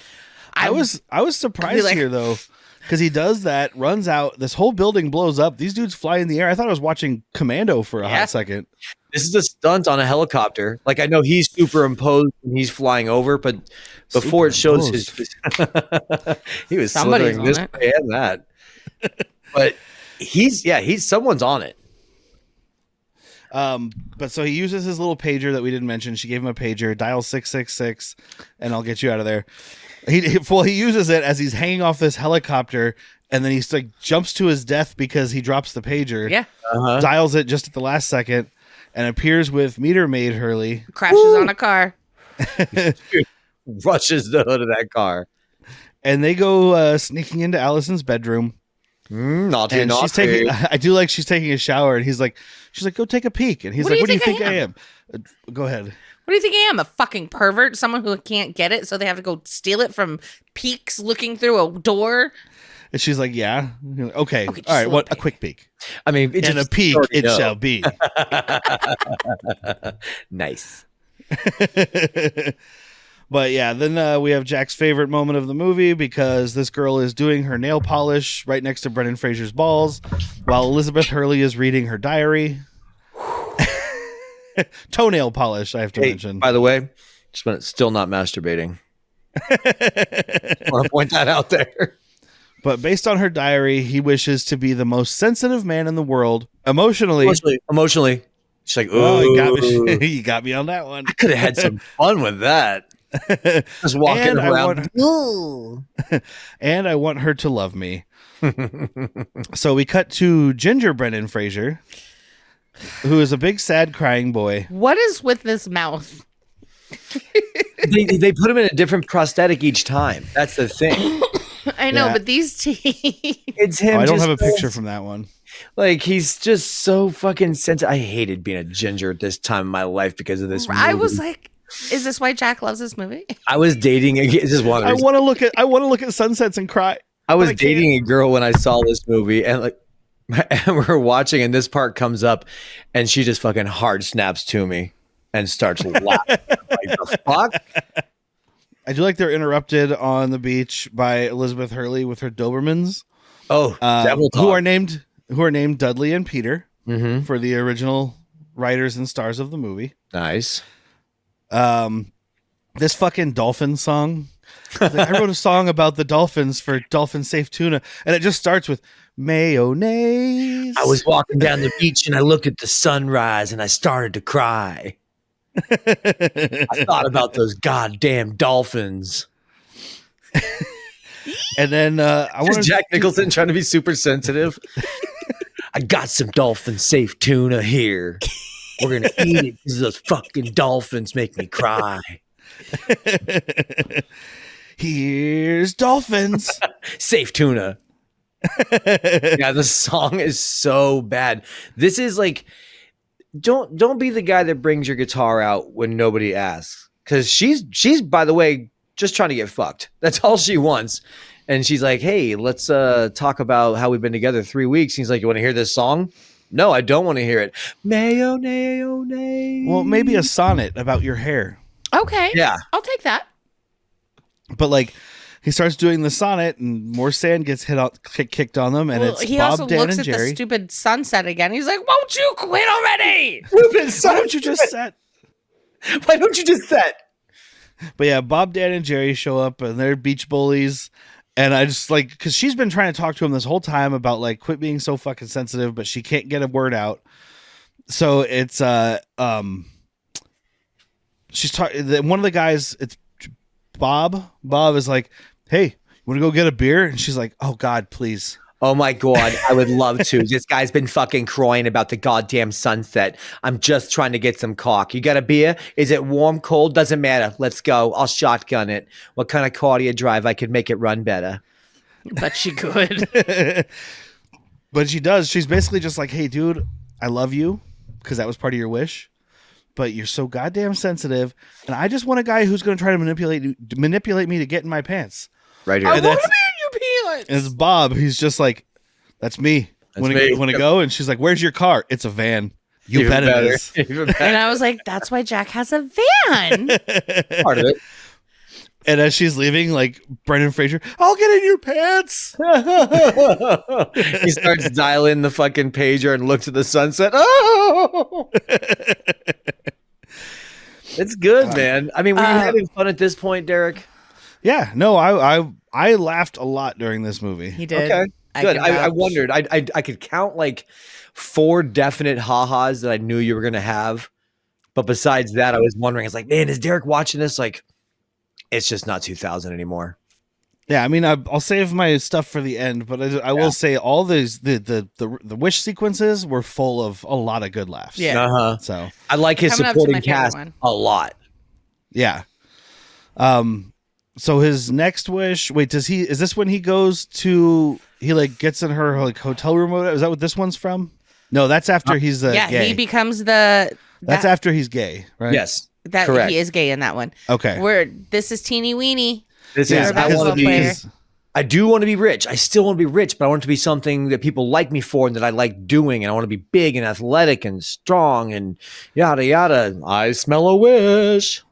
I was surprised like- here though, because he does that, runs out. This whole building blows up. These dudes fly in the air. I thought I was watching Commando for a Yeah. hot second. This is a stunt on a helicopter. Like I know he's superimposed when he's flying over, but before it shows his, he was Somebody's slithering this on it. way and that. But he's someone's on it. But so he uses his little pager that we didn't mention. She gave him a pager, dial 666, and I'll get you out of there. He uses it as he's hanging off this helicopter, and then he's like jumps to his death because he drops the pager. Yeah. Dials it just at the last second, and appears with Meter Maid Hurley. Crashes on a car. Rushes the hood of that car. And they go sneaking into Allison's bedroom. Naughty, And naughty. she's taking. I do like she's taking a shower, and she's like, go take a peek, and he's What like, do what do you you think think I I am? Go ahead. What do you think I am? A fucking pervert? Someone who can't get it, so they have to go steal it from peeks looking through a door? And she's like, yeah, okay, just all a right, little what a peek. quick peek, I mean, it's and a just peek already it know. shall be. Nice. But yeah, then we have Jack's favorite moment of the movie because this girl is doing her nail polish right next to Brendan Fraser's balls while Elizabeth Hurley is reading her diary. Toenail polish, I have to Hey, mention. by the way, still not masturbating. Want to point that out there. But based on her diary, he wishes to be the most sensitive man in the world. Emotionally. Emotionally. She's like, Oh, ooh, you got me on that one. I could have had some fun with that. Just walking And I around. And I want her to love me. So we cut to Ginger Brendan Fraser, who is a big, sad, crying boy. What is with this mouth? They put him in a different prosthetic each time. That's the thing. I know, Yeah. but these teeth. It's him. I don't just have a picture from that one. Like he's just so fucking sensitive. I hated being a ginger at this time in my life because of this. I movie. was like, is this why Jack loves this movie? I was dating. This is one of the I reasons. want to look at sunsets and cry. I was but I can't. dating a girl when I saw this movie, and like, and we're watching, and this part comes up, and she just fucking hard snaps to me and starts laughing. Like the fuck. I do like they're interrupted on the beach by Elizabeth Hurley with her Dobermans, Oh, devil talk. who are named Dudley and Peter Mhm. for the original writers and stars of the movie. Nice. This fucking dolphin song. Like, I wrote a song about the dolphins for Dolphin Safe Tuna, and it just starts with mayonnaise. I was walking down the beach and I looked at the sunrise and I started to cry. I thought about those goddamn dolphins. and then I want Just Jack Nicholson trying to be super sensitive. I got some dolphin safe tuna here. We're gonna eat it because those fucking dolphins make me cry. Here's dolphins. Safe tuna. Yeah, the song is so bad. This is like, don't be the guy that brings your guitar out when nobody asks. because she's by the way just trying to get fucked. That's all she wants. And she's like, hey, let's talk about how we've been together 3 weeks. He's like, you want to hear this song? No, I don't want to hear it. Mayonnaise. Well, maybe a sonnet about your hair. Okay. Yeah. I'll take that. But like, he starts doing the sonnet, and more sand gets kicked on them, and it's he Bob, also Dan, looks and at Jerry. the stupid sunset again. He's like, "Won't you quit already?" Why don't you just set? Why don't you just set? But yeah, Bob, Dan, and Jerry show up, and they're beach bullies. And I just like, because she's been trying to talk to him this whole time about like quit being so fucking sensitive, but she can't get a word out. So it's she's talking. One of the guys, it's Bob. Bob is like, "Hey, you want to go get a beer?" And she's like, "Oh God, please." Oh my God, I would love to. This guy's been fucking crying about the goddamn sunset. I'm just trying to get some cock. You got a beer? Is it warm, cold? Doesn't matter. Let's go. I'll shotgun it. What kind of car do you drive? I could make it run better. But she could. But she does. She's basically just like, "Hey, dude, I love you because that was part of your wish, but you're so goddamn sensitive, and I just want a guy who's going to try to manipulate me to get in my pants." Right I here. want to be in your pants. And it's Bob. He's just like, "That's me. That's Want me. to go?" And she's like, "Where's your car?" "It's a van." "You Even bet better. it is." Even better. And I was like, "That's why Jack has a van." Part of it. And as she's leaving, like Brendan Fraser, "I'll get in your pants." He starts dialing the fucking pager and looks at the sunset. Oh, it's good, man. I mean, were you having fun at this point, Derek? Yeah, no, I laughed a lot during this movie. He did. Okay, good. can I vouch. wondered. I could count like 4 definite ha-has that I knew you were gonna have, but besides that, I was wondering. It's like, man, is Derek watching this? Like, it's just not 2000 anymore. Yeah, I mean, I'll save my stuff for the end, but I will say all these the wish sequences were full of a lot of good laughs. Yeah. Uh-huh. So I like his Coming up to my supporting favorite cast one. a lot. yeah. So his next wish. Wait, is this when he goes to? He like gets in her like hotel room? Is that what this one's from? No, that's after he's gay. he becomes the. That's after he's gay, right? Yes, That correct. he is gay in that one. Okay. Where this is teeny weeny. This Yeah, is. Our I want to basketball be. player. I do want to be rich. I still want to be rich, but I want it to be something that people like me for and that I like doing. And I want to be big and athletic and strong and yada yada. I smell a wish.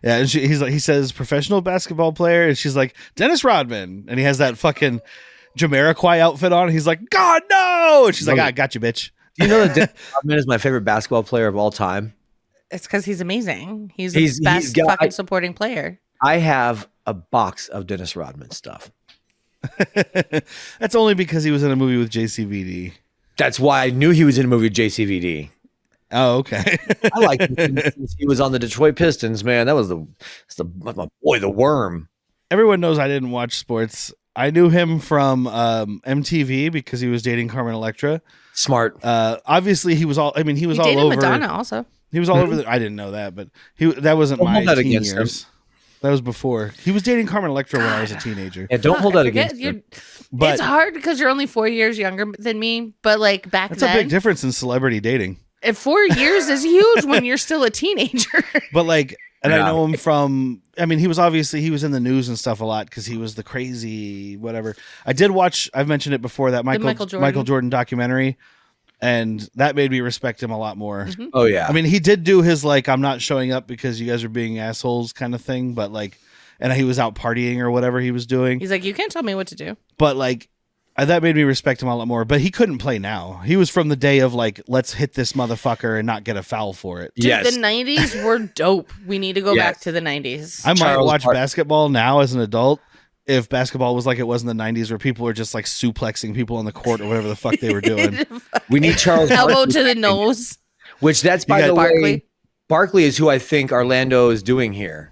Yeah, and he says professional basketball player, and she's like Dennis Rodman, and he has that fucking Jamiroquai outfit on. And he's like, "God no!" And she's like, "I got you, bitch." Do you know that Dennis Rodman is my favorite basketball player of all time? It's because he's amazing. He's the He's best got- fucking supporting player. I have a box of Dennis Rodman stuff. That's only because he was in a movie with JCVD. That's why I knew he was in a movie with JCVD. Oh, okay. I like him since he was on the Detroit Pistons, man. That was my boy, the Worm. Everyone knows I didn't watch sports. I knew him from MTV because he was dating Carmen Electra. Smart. Obviously, he was all. I mean, he was He all dated over. Madonna also. He was all over. I didn't know that, but that wasn't Don't my hold that teen against years. That was before. He was dating Carmen Electra when I was a teenager. Yeah, don't hold I that forget, against you're- him. But it's hard because you're only 4 years younger than me. But like back that's a then, big difference in celebrity dating. 4 years is huge when you're still a teenager. But like, and I Yeah. know him from. I mean, he was in the news and stuff a lot because he was the crazy whatever. I did watch. I've mentioned it before that Michael Jordan documentary, and that made me respect him a lot more. Oh yeah. I mean, he did do his like, "I'm not showing up because you guys are being assholes" kind of thing, but like, and he was out partying or whatever he was doing. He's like, you can't tell me what to do. But like, that made me respect him a lot more. But he couldn't play now. He was from the day of like, let's hit this motherfucker and not get a foul for it. Dude, Yes. the 90s were dope. We need to go Yes. back to the 90s. I might Charles watch Barkley. basketball now as an adult if basketball was like it was in the 90s where people were just like suplexing people on the court or whatever the fuck they were doing. We need Charles Elbow Barkley, to the nose. which that's by got the Barkley. way, Barkley is who I think Orlando is doing here.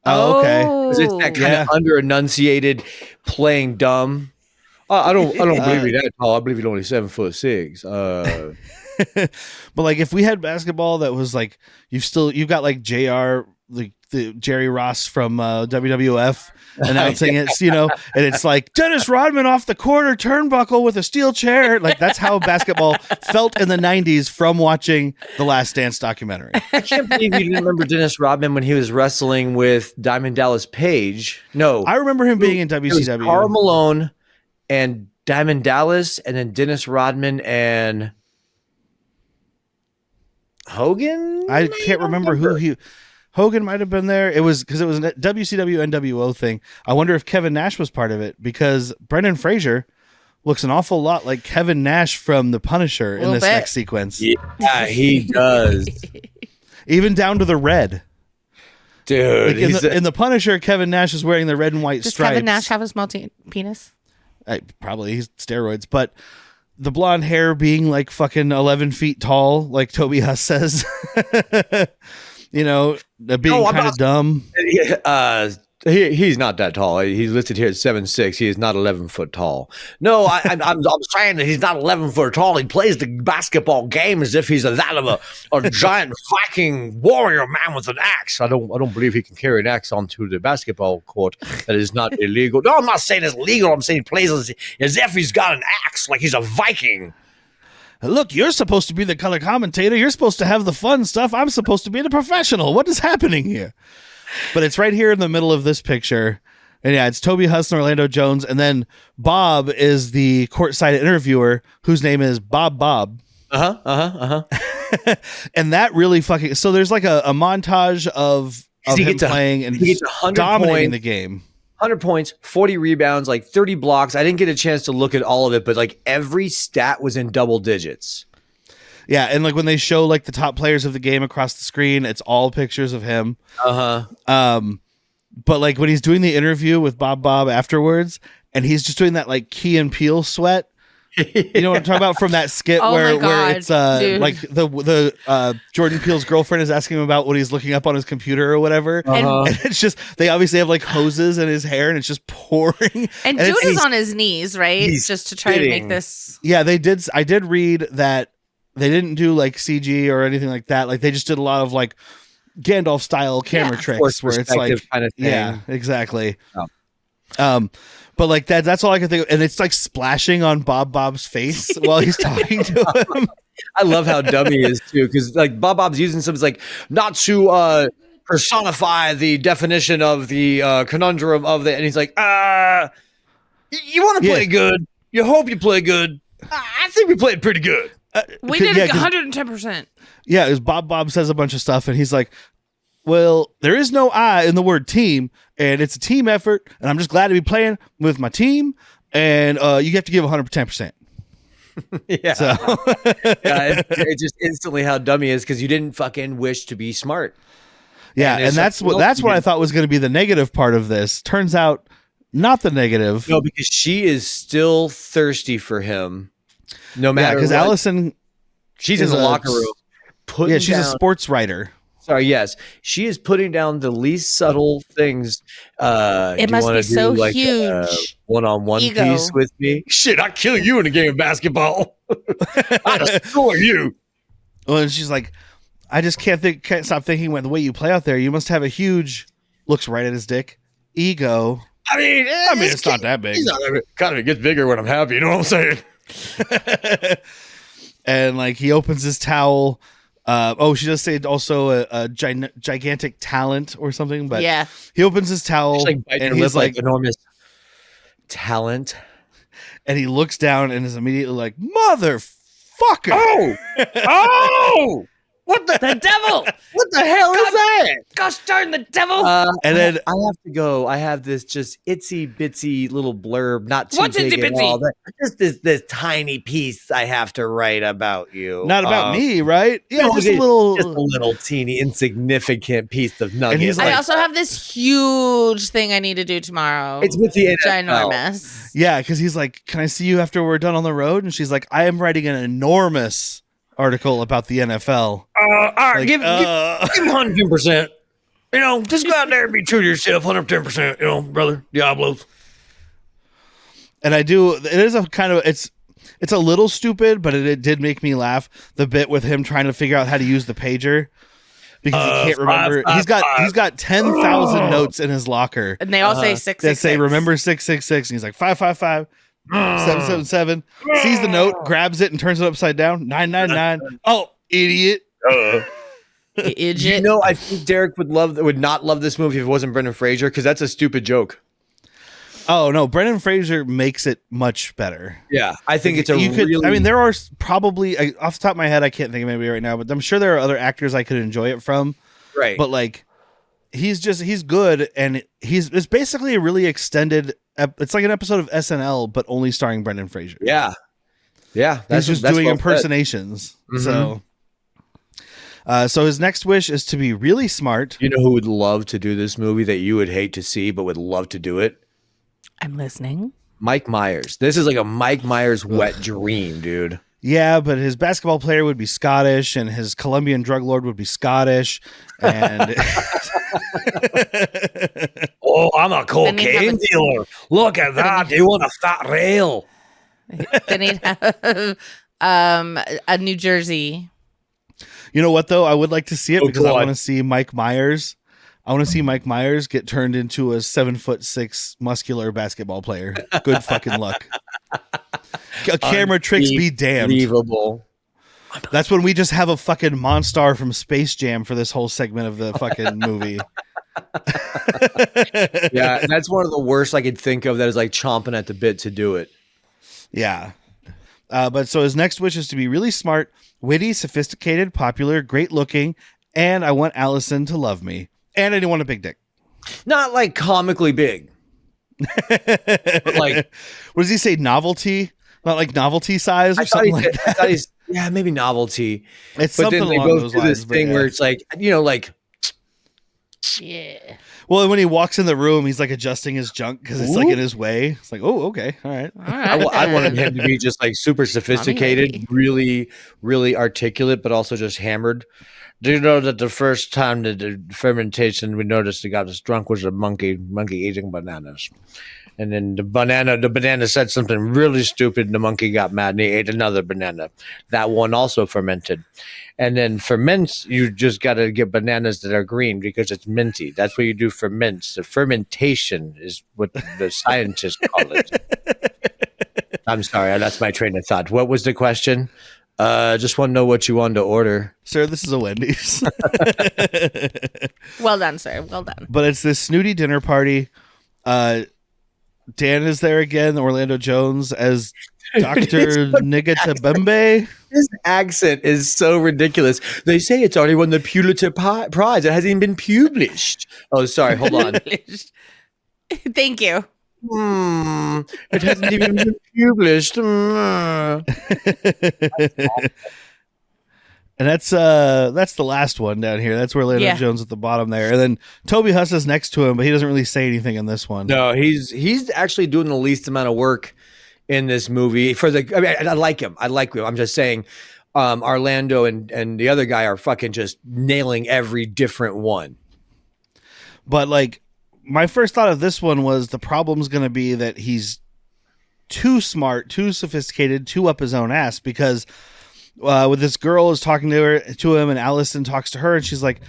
Oh, okay. 'Cause it's that kind Yeah. of under enunciated playing dumb. I don't believe you that tall. I believe you're only 7'6". But like if we had basketball that was like you've got like JR like the Jerry Ross from WWF announcing it, and it's like Dennis Rodman off the corner turnbuckle with a steel chair. Like that's how basketball felt in the 90s from watching the Last Dance documentary. I can't believe you didn't remember Dennis Rodman when he was wrestling with Diamond Dallas Page. No, I remember him being in WCW. Karl Malone and Diamond Dallas, and then Dennis Rodman and Hogan. I can't remember who Hogan might have been there. It was because it was a WCW NWO thing. I wonder if Kevin Nash was part of it, because Brendan Fraser looks an awful lot like Kevin Nash from The Punisher in this next sequence. Yeah, he does. Even down to the red. Dude, Like in the Punisher, Kevin Nash is wearing the red and white Does stripes. Kevin Nash have a small penis? Probably. He's steroids. But the blonde hair being like fucking 11 feet tall, like Toby Huss says. Being kind of dumb. He's not that tall. He's listed here at 7'6". He is not 11 foot tall. No, I'm saying that he's not 11 foot tall. He plays the basketball game as if he's that of a giant Viking warrior man with an axe. I don't believe he can carry an axe onto the basketball court. That is not illegal. No, I'm not saying it's legal. I'm saying he plays as if he's got an axe, like he's a Viking. Look, you're supposed to be the color commentator. You're supposed to have the fun stuff. I'm supposed to be the professional. What is happening here? But it's right here in the middle of this picture. And yeah, it's Toby Huss and Orlando Jones. And then Bob is the courtside interviewer whose name is Bob. And that really fucking... So there's like a montage of him playing and dominating the game. 100 points, 40 rebounds, like 30 blocks. I didn't get a chance to look at all of it, but like every stat was in double digits. Yeah, and like when they show like the top players of the game across the screen, it's all pictures of him. But like when he's doing the interview with Bob afterwards, and he's just doing that like Key and Peele sweat. You know what I'm talking about from that skit where it's like the Jordan Peele's girlfriend is asking him about what he's looking up on his computer or whatever, and it's just they obviously have like hoses in his hair and it's just pouring. And dude is on his knees, right? Just to try to make this. Yeah, they did. I did read that they didn't do like CG or anything like that. Like they just did a lot of like Gandalf style camera tricks where it's like kind of thing. Yeah, exactly. But like that's all I can think of. And it's like splashing on Bob's face while he's talking to him. I love how dumb he is too, because like Bob's using something like not to personify the definition of the conundrum of the, and he's like, you want to play good. You hope you play good. I think we played pretty good. We did 110%. Yeah, it was Bob says a bunch of stuff, and he's like, well, there is no I in the word team, and it's a team effort, and I'm just glad to be playing with my team, and you have to give 110%. Yeah. So. Yeah, it's just instantly how dumb he is, because you didn't fucking wish to be smart. Yeah, and that's what I thought was going to be the negative part of this. Turns out not the negative. No, because she is still thirsty for him. No matter because Allison, she's in the locker room. She's a sports writer. Sorry, yes, she is putting down the least subtle things. It must be so like huge. One-on-one piece with me. Shit, I'd kill you in a game of basketball. I'd destroy you. Well, and she's like, I just can't stop thinking about the way you play out there. You must have a huge. Looks right at his dick. Ego. I mean, it's not that big. Kind of it gets bigger when I'm happy. You know what I'm saying? And like he opens his towel. She does say also a gigantic talent or something, but yeah, he opens his towel and he's like enormous talent, and he looks down and is immediately like, motherfucker! Oh! What the devil? What the hell is that? Gosh darn the devil! And then I have to go. I have this just itsy bitsy little blurb, not too What's big itsy at bitsy? all. Just this tiny piece I have to write about you. Not about me, right? Yeah, no, just a little teeny insignificant piece of nugget. And he's like, I also have this huge thing I need to do tomorrow. It's with the NFL. Ginormous. Yeah, because he's like, can I see you after we're done on the road? And she's like, I am writing an enormous article about the NFL. All right, give him 110%. You know, just go out there and be true to yourself, 110%. You know, brother, Diablos. And I do. It is a kind of it's a little stupid, but it did make me laugh. The bit with him trying to figure out how to use the pager. because he can't remember. He's got 10,000 notes in his locker And they all say 666. that say remember 666, and he's like 555 777. Sees the note, grabs it, and turns it upside down. 999. Oh, idiot! Idiot. I think Derek would not love this movie if it wasn't Brendan Fraser, because that's a stupid joke. Oh no, Brendan Fraser makes it much better. Yeah, I think it's I mean, there are probably off the top of my head, I can't think of anybody right now, but I'm sure there are other actors I could enjoy it from. Right, but like, he's good, and it's basically a really extended. It's like an episode of SNL, but only starring Brendan Fraser. Yeah. He's just doing impersonations. Mm-hmm. So his next wish is to be really smart. You know who would love to do this movie that you would hate to see, but would love to do it? I'm listening. Mike Myers. This is like a Mike Myers wet dream, dude. Yeah, but his basketball player would be Scottish, and his Colombian drug lord would be Scottish. And oh, I'm a cocaine dealer. Look at that. Do you want a fat rail? Then he'd have a New Jersey. You know what, though? I would like to see it because I want to see Mike Myers. I want to see Mike Myers get turned into a 7'6" muscular basketball player. Good fucking luck. Camera tricks be damned. Unbelievable. That's when we just have a fucking Monstar from Space Jam for this whole segment of the fucking movie. Yeah, that's one of the worst I could think of that is like chomping at the bit to do it. Yeah. But so his next wish is to be really smart, witty, sophisticated, popular, great looking, and I want Allison to love me. And I didn't want a big dick. Not like comically big. But like, what does he say? Novelty? Not like novelty size or something like that? Yeah, maybe novelty. It's but something then they along go those through lines. this thing where it's like, like. Yeah. Well, when he walks in the room, he's like adjusting his junk because it's like in his way. It's like, oh, okay, all right. I wanted him to be just like super sophisticated, really, really articulate, but also just hammered. Do you know that the first time that the fermentation we noticed it got us drunk was a monkey eating bananas. And then the banana said something really stupid and the monkey got mad and he ate another banana. That one also fermented. And then for mints, you just got to get bananas that are green because it's minty. That's what you do for mints. The fermentation is what the scientists call it. I'm sorry, that's my train of thought. What was the question? Just want to know what you wanted to order. Sir, this is a Wendy's. Well done, sir. Well done. But it's this snooty dinner party. Dan is there again, Orlando Jones, as Dr. Nigatabembe. His accent is so ridiculous. They say it's already won the Pulitzer Prize. It hasn't even been published. Oh, sorry. Hold on. Thank you. It hasn't even been published. And that's the last one down here. That's where Orlando Jones at the bottom there. And then Toby Huss is next to him, but he doesn't really say anything in this one. No, he's actually doing the least amount of work in this movie. I like him. I'm just saying Orlando and the other guy are fucking just nailing every different one. But like my first thought of this one was the problem's going to be that he's too smart, too sophisticated, too up his own ass because with this girl is talking to him and Allison talks to her and she's like,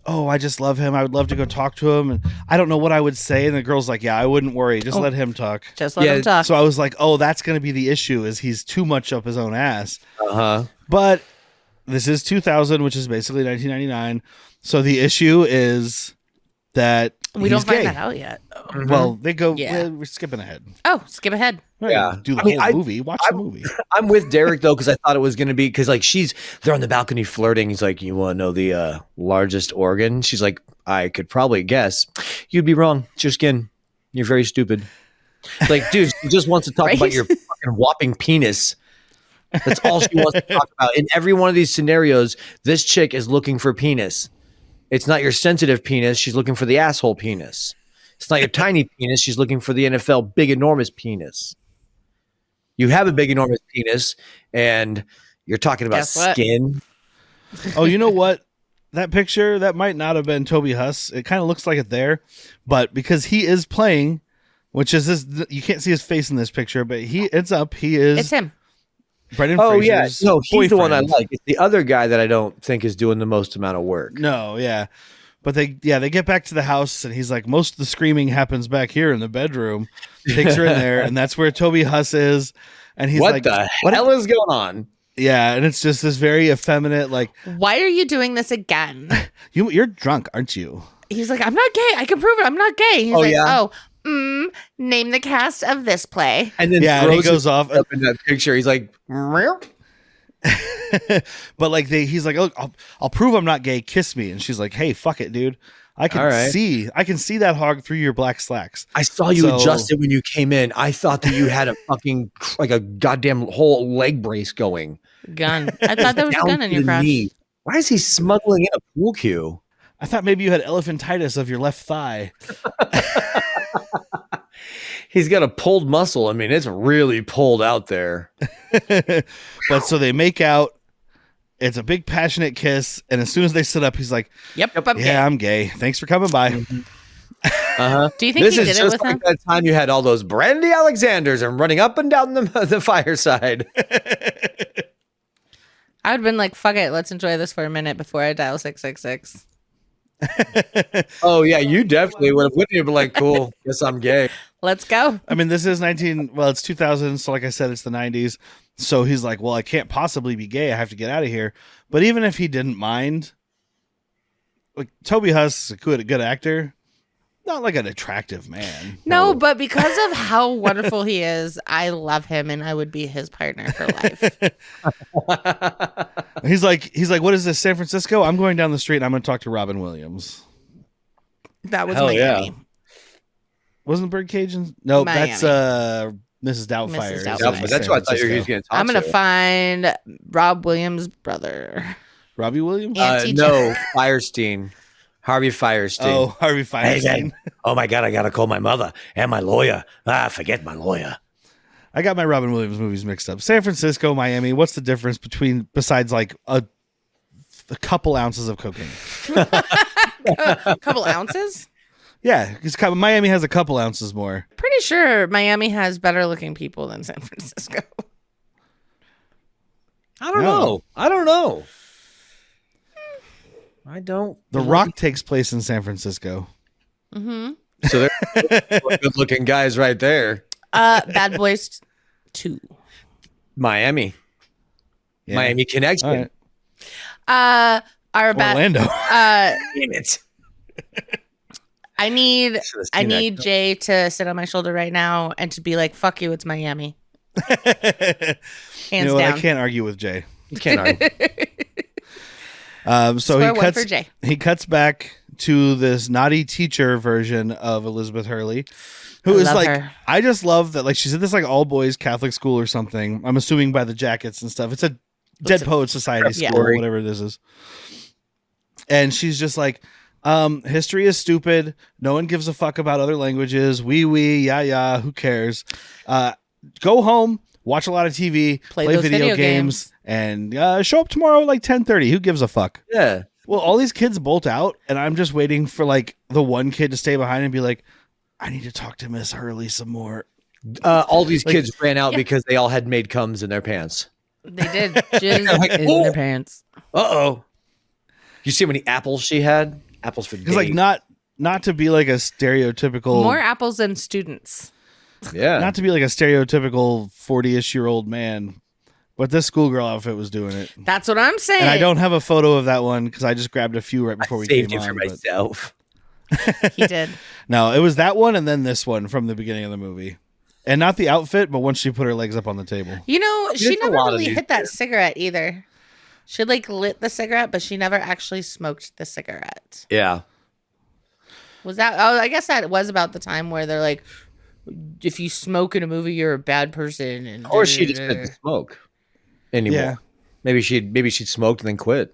oh, I just love him. I would love to go talk to him. And I don't know what I would say. And the girl's like, yeah, I wouldn't worry. Just let him talk. Just let him talk. So I was like, oh, that's going to be the issue is he's too much up his own ass. Uh-huh. But this is 2000, which is basically 1999. So the issue is that we don't find that out yet. Mm-hmm. Well, they go, we're skipping ahead. Oh, skip ahead. Right. Yeah. Do the whole movie. Watch the movie. I'm with Derek, though, because I thought it was going to be, because like they're on the balcony flirting. He's like, you want to know the largest organ? She's like, I could probably guess. You'd be wrong. It's your skin. You're very stupid. Like, dude, she just wants to talk about your fucking whopping penis. That's all she wants to talk about. In every one of these scenarios, this chick is looking for penis. It's not your sensitive penis. She's looking for the asshole penis. It's not your tiny penis. She's looking for the NFL big, enormous penis. You have a big, enormous penis, and you're talking about skin. Oh, you know what? That picture, that might not have been Toby Huss. It kind of looks like it there. But because he is playing, which is this, you can't see his face in this picture, but it's up. He is. It's him. Brendan Oh yeah, Fraser's no, he's the one I boyfriend. like. It's the other guy that I don't think is doing the most amount of work. No, yeah. But they get back to the house and he's like, most of the screaming happens back here in the bedroom. Takes her in there, and that's where Toby Huss is. And he's What like, the hell is going on? Yeah, and it's just this very effeminate, like, Why are you doing this again? you're drunk, aren't you? He's like, I'm not gay. I can prove it. I'm not gay. He's Oh, like, yeah? name the cast of this play. And then Yeah, and he throws goes off. up in that picture. He's like, "Meow." But like he's like, oh, I'll prove I'm not gay. Kiss me. And she's like, hey, fuck it, dude. I can All right. see that hog through your black slacks. I saw you So- adjusted when you came in. I thought that you had a fucking like a goddamn whole leg brace going. Gun. I thought there was a Down gun to in your the crotch. knee. Why is he smuggling in a pool cue? I thought maybe you had elephantitis of your left thigh. He's got a pulled muscle. I mean, it's really pulled out there. But so they make out. It's a big passionate kiss, and as soon as they sit up, he's like, Yep, I'm yeah, gay. I'm gay. Thanks for coming by. Uh-huh. Do you think This he is did it just with like him? that time you had all those Brandy Alexanders and running up and down the fireside. I would have been like, fuck it. Let's enjoy this for a minute before I dial 666. Oh yeah, you definitely would have. Wouldn't you be like, cool? Guess I'm gay. Let's go. I mean, this is it's 2000, so like I said, it's the 90s. So he's like, well, I can't possibly be gay. I have to get out of here. But even if he didn't mind, like Toby Huss is a good actor, not like an attractive man. No, but because of how wonderful he is, I love him and I would be his partner for life. He's like, what is this, San Francisco? I'm going down the street and I'm going to talk to Robin Williams. That was Hell Miami. yeah. Wasn't Birdcage? No, Miami. that's Mrs. Doubtfire. Mrs. Doubtfire. Yeah, but that's what I thought you were going to talk I'm going to. to find Rob Williams' brother. Robbie Williams? Auntie No, Firestein. Harvey Firestein. Oh, Harvey Feinstein. Oh my God, I got to call my mother and my lawyer. Forget my lawyer. I got my Robin Williams movies mixed up. San Francisco, Miami. What's the difference besides like a couple ounces of cocaine? A couple ounces? Yeah, because Miami has a couple ounces more. Pretty sure Miami has better looking people than San Francisco. I don't know. I don't. The Rock takes place in San Francisco. Mm-hmm. So they're good looking guys right there. Bad Boys 2. Miami. Yeah. Miami Connection. All right. Our Orlando. Damn it. I need Should've seen that. Jay to sit on my shoulder right now and to be like, fuck you, it's Miami. Hands what? down. I can't argue with Jay. You can't argue. So Score one for Jay. he cuts back to this naughty teacher version of Elizabeth Hurley, who I is love like, her. I just love that, like, she's at this like all boys Catholic school or something. I'm assuming by the jackets and stuff. It's a Dead Poet Society Yeah. school, or whatever this is. And she's just like, history is stupid. No one gives a fuck about other languages. Yeah, who cares? Go home, watch a lot of TV, play those video games, and show up tomorrow at like 10:30. Who gives a fuck? Yeah. Well, all these kids bolt out, and I'm just waiting for like the one kid to stay behind and be like, I need to talk to Miss Hurley some more. All these kids ran out Yeah. because they all had made comes in their pants. They did. Jizz Like, in oh. their pants. Uh-oh. You see how many apples she had? Apples for days. Because like not to be like a stereotypical More apples than students. Yeah. not to be like a stereotypical 40-ish-year-old man, but this schoolgirl outfit was doing it. That's what I'm saying. And I don't have a photo of that one because I just grabbed a few right before we saved came it for on. but- myself. He did. No, it was that one and then this one from the beginning of the movie. And not the outfit, but once she put her legs up on the table. You know, she There's a never lot of really these hit that kids. cigarette either. She like lit the cigarette, but she never actually smoked the cigarette. Yeah. Was that? Oh, I guess that was about the time where they're like, if you smoke in a movie, you're a bad person. And Or she just didn't smoke anymore. Yeah. Maybe she'd smoked and then quit.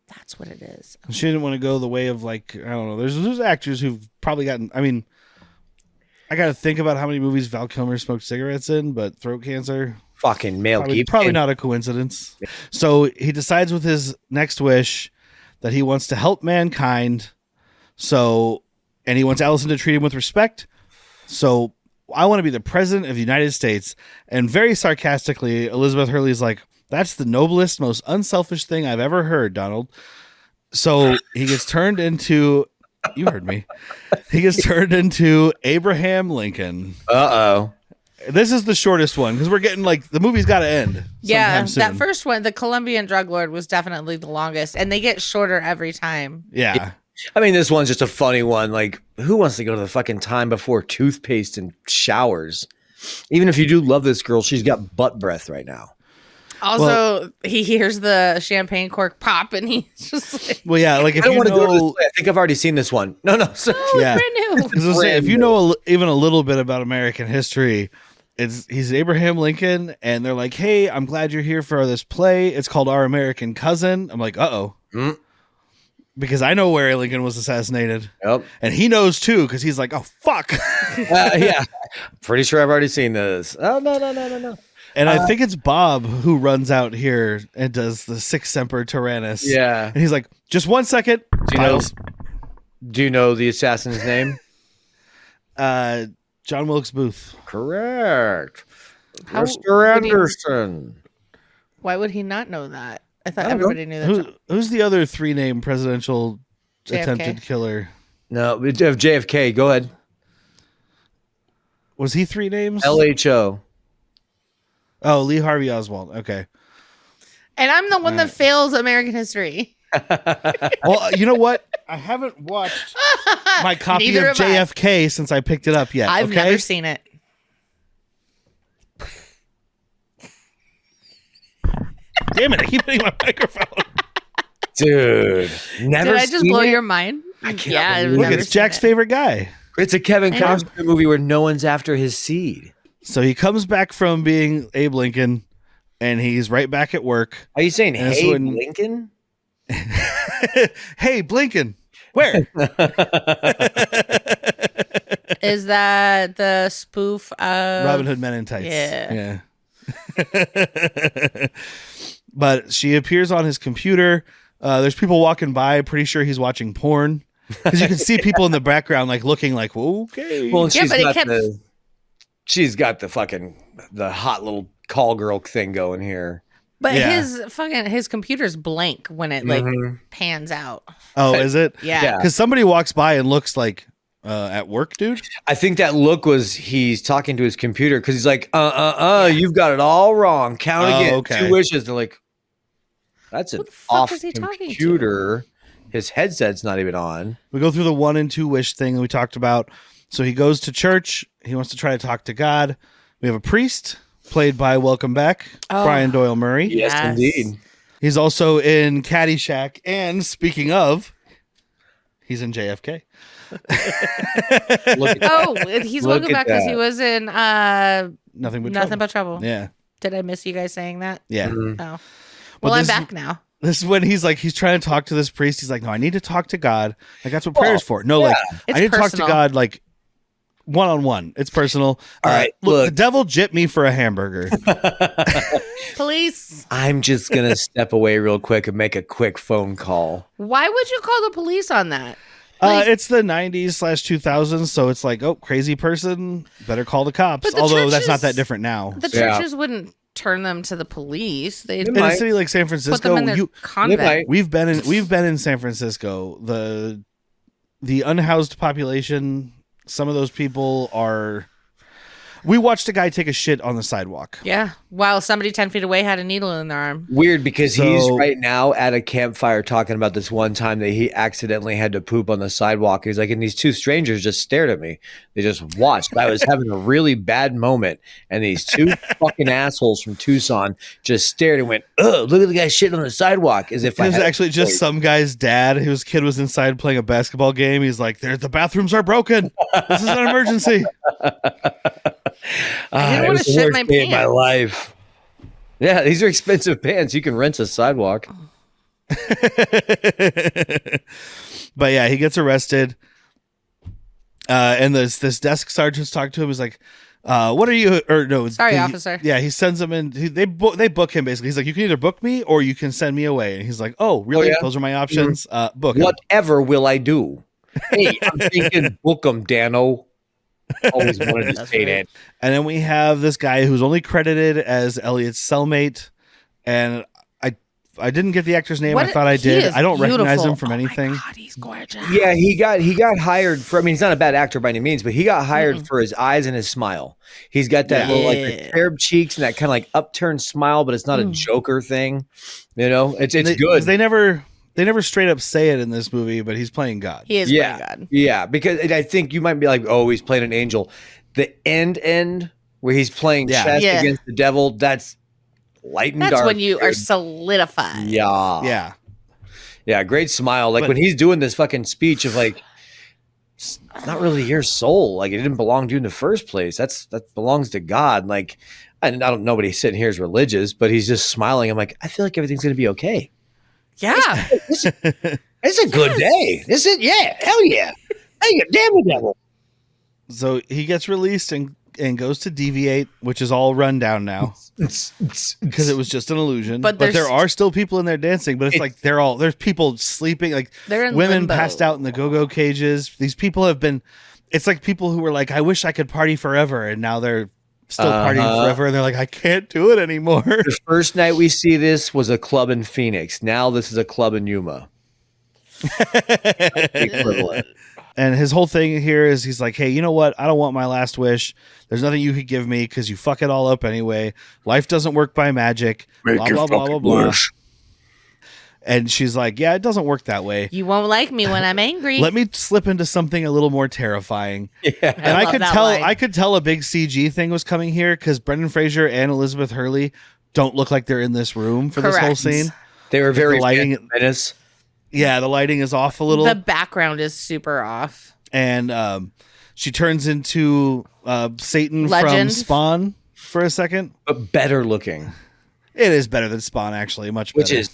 That's what it is. She didn't want to go the way of like, I don't know. There's actors who've probably gotten, I mean, I got to think about how many movies Val Kilmer smoked cigarettes in, but throat cancer, Fucking male probably not a coincidence. So he decides with his next wish that he wants to help mankind. So, and he wants Allison to treat him with respect. So I want to be the president of the United States. And very sarcastically, Elizabeth Hurley's like, that's the noblest, most unselfish thing I've ever heard, Donald. So he gets turned into, you heard me. He gets turned into Abraham Lincoln. Uh-oh. This is the shortest one because we're getting like the movie's got to end. Yeah, soon. that first one, the Colombian drug lord, was definitely the longest, and they get shorter every time. Yeah. I mean, this one's just a funny one. Like, who wants to go to the fucking time before toothpaste and showers? Even if you do love this girl, she's got butt breath right now. Also, he hears the champagne cork pop, and he's just like, Well, yeah, like if I don't you want to go to this know, play. I think I've already seen this one. No. oh, yeah. brand new. I was gonna say, if you know even a little bit about American history, he's Abraham Lincoln, and they're like, "Hey, I'm glad you're here for this play. It's called Our American Cousin." I'm like, "Uh-oh," because I know where Lincoln was assassinated, Yep. and he knows too, because he's like, "Oh fuck." Yeah. Pretty sure I've already seen this. Oh, no. And I think it's Bob who runs out here and does the Sic Semper Tyrannis. Yeah. And he's like, just 1 second. Do you know the assassin's name? John Wilkes Booth. Correct. How Mr. would he- Anderson. Why would he not know that? I thought everybody knew that. Who's the other 3-name presidential JFK? attempted killer? No, we have JFK. Go ahead. Was he 3 names? LHO. Oh, Lee Harvey Oswald. Okay. And I'm the one that fails American history. Well, you know what? I haven't watched my copy Neither of have I. JFK since I picked it up yet. I've okay? never seen it. Damn it! I keep hitting my microphone. Dude. Never Did I just seen blow it? your mind? I can't Yeah, I've believe Look, never it's seen Jack's it. favorite guy. It's a Kevin I know. Costner movie where no one's after his seed. So he comes back from being Abe Lincoln, and he's right back at work. Are you saying, And that's hey, when- Lincoln? Hey, Blinken, where? Is that the spoof of Robin Hood Men in Tights. Yeah. But she appears on his computer. There's people walking by. Pretty sure he's watching porn because you can see people in the background like looking like, okay. Well, and Yeah, she's but it got kept- she's got the hot little call girl thing going here. But Yeah. his computer's blank when it like pans out. Oh, is it? Yeah. Because somebody walks by and looks like at work, dude. I think that look was he's talking to his computer because he's like, you've got it all wrong. Count again. okay. 2 wishes. They're like, that's an Who the fuck off is he talking to? computer. His headset's not even on. We go through the 1 and 2 wish thing that we talked about. So he goes to church. He wants to try to talk to God. We have a priest played by welcome back Brian Doyle Murray. Yes, Yes. indeed. He's also in Caddyshack. And speaking of, he's in JFK. Look at Oh, he's Look welcome at back because that. he was in Nothing but Nothing trouble. But Trouble. Yeah. Did I miss you guys saying that? Yeah. Mhm. Oh. But Well, I'm this- back now. This is when he's trying to talk to this priest. He's like, no, I need to talk to God. Like, that's what prayer's for. No, like, It's I need to talk to personal. God, like, one-on-one. It's personal. All right, Look, look. the devil gypped me for a hamburger. Police. I'm just going to step away real quick and make a quick phone call. Why would you call the police on that? Like- It's the 90s/2000s, so it's like, oh, crazy person, better call the cops. But the Although that's not churches- that different now. The Yeah. churches wouldn't turn them to the police. They'd In might. a city like San put them Francisco, in their They convent. might. we've been in San Francisco. The unhoused population, some of those people are. We watched a guy take a shit on the sidewalk. Yeah, while somebody 10 feet away had a needle in their arm. Weird because he's So- right now at a campfire talking about this one time that he accidentally had to poop on the sidewalk. He's like, and these 2 strangers just stared at me. They just watched. I was having a really bad moment. And these 2 fucking assholes from Tucson just stared and went, oh, look at the guy shitting on the sidewalk. As if It was had a actually just choice. some guy's dad whose kid was inside playing a basketball game. He's like, "The bathrooms are broken. This is an emergency." I didn't it wanna was the shit worst my day of my pants. life. Yeah, these are expensive pants. You can rent a sidewalk. But yeah, he gets arrested. And this desk sergeant's talking to him. He's like, "What are you?" Or no, Sorry, officer. Yeah, he sends him in. They book him basically. He's like, "You can either book me or you can send me away." And he's like, "Oh, really? yeah? Those are my options. Book him." Whatever will I do? Hey, I'm thinking book 'em, Dano. Always wanted to That's say right. that. And then we have this guy who's only credited as Elliot's cellmate, and I didn't get the actor's name. What- I thought I he did. is I don't recognize beautiful. him from Oh my anything. God, he's gorgeous. Yeah, he got hired for. I mean, he's not a bad actor by any means, but he got hired for his eyes and his smile. He's got that little like the Yeah. cherub cheeks and that kind of like upturned smile, but it's not a Joker thing. You know, it's good. 'Cause they never straight up say it in this movie, but he's playing God. He is Yeah, pretty God. yeah, because I think you might be like, oh, he's playing an angel. The end where he's playing chess Yeah. against the devil, that's light and That's dark. when you are dude. solidified. Yeah, Yeah. great smile. Like But- when he's doing this fucking speech of like, it's not really your soul. Like it didn't belong to you in the first place. That belongs to God. Like, and I don't. Nobody sitting here is religious, but he's just smiling. I'm like, I feel like everything's gonna be okay. Yeah. It's a good day. Is it? Yeah. Hell yeah. Hey, damn the devil. So he gets released and goes to Deviate, which is all run down now because it was just an illusion. But But there there's- are still people in there dancing. But it's like there's people sleeping. Like They're in women limbo. passed out in the go-go cages. These people have been. It's like people who were like, I wish I could party forever, and now they're still partying forever, and they're like, I can't do it anymore. The first night we see this was a club in Phoenix. Now this is a club in Yuma. Equivalent. And his whole thing here is he's like, hey, you know what? I don't want my last wish. There's nothing you could give me because you fuck it all up anyway. Life doesn't work by magic. Blah, blah, blah, blah, blah. And she's like, yeah, it doesn't work that way. You won't like me when I'm angry. Let me slip into something a little more terrifying. Yeah. And I love could that tell line. I could tell a big CG thing was coming here because Brendan Fraser and Elizabeth Hurley don't look like they're in this room for this whole Correct. scene. They were very The lighting- Phantom Menace. Yeah, the lighting is off a little. The background is super off. And she turns into Satan from Legend. Spawn for a second. But better looking, It is better than Spawn, actually, much better. which is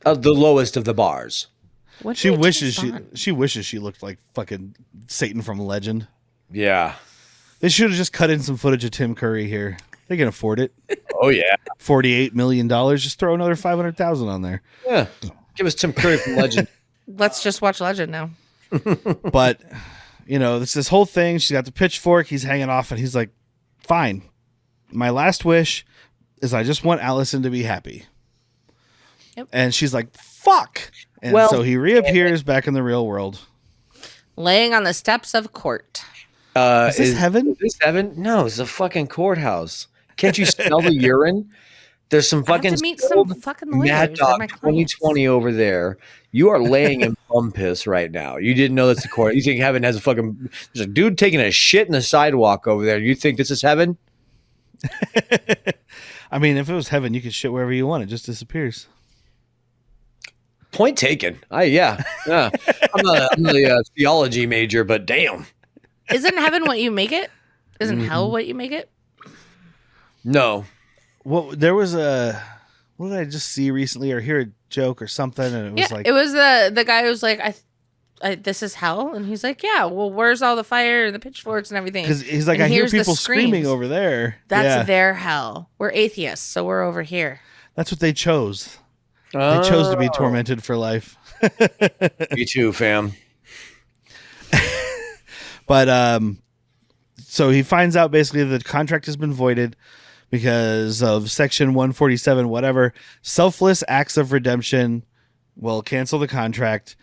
the lowest of the bars. What she did they wishes take on? she wishes she looked like fucking Satan from Legend. Yeah. They should have just cut in some footage of Tim Curry here. They can afford it. Oh yeah. $48 million. Just throw another 500,000 on there. Yeah. Give us Tim Curry from Legend. Let's just watch Legend now. But you know, this whole thing. She's got the pitchfork. He's hanging off, and he's like, "Fine. My last wish is I just want Allison to be happy." Yep. And she's like, "Fuck!" And Well- so he reappears back in the real world. Laying on the steps of court. Is this heaven? Is this heaven? No, it's a fucking courthouse. Can't you smell the urine? There's some I have fucking to meet some skilled fucking Mad lawyers. They're Dog my clients. 2020 over there. You are laying in bum piss right now. You didn't know that's the court. You think heaven has a fucking there's a dude taking a shit in the sidewalk over there. You think this is heaven? I mean, if it was heaven, you could shit wherever you want. It just disappears. Point taken. Yeah. I'm not a theology major, but damn. Isn't heaven what you make it? Isn't Mm-hmm. hell what you make it? No. Well, there was a. What did I just see recently or hear a joke or something? And it was Yeah, like, it was the guy who was like, I this is hell, and he's like, yeah. Well, where's all the fire and the pitchforks and everything? because he's like, And I hear here's the people screaming screams. over there. That's Yeah, their hell. We're atheists, so we're over here. that's what they chose. They chose to be Oh. tormented for life. Me too, fam. But so he finds out basically the contract has been voided because of section 147, whatever. Selfless acts of redemption will cancel the contract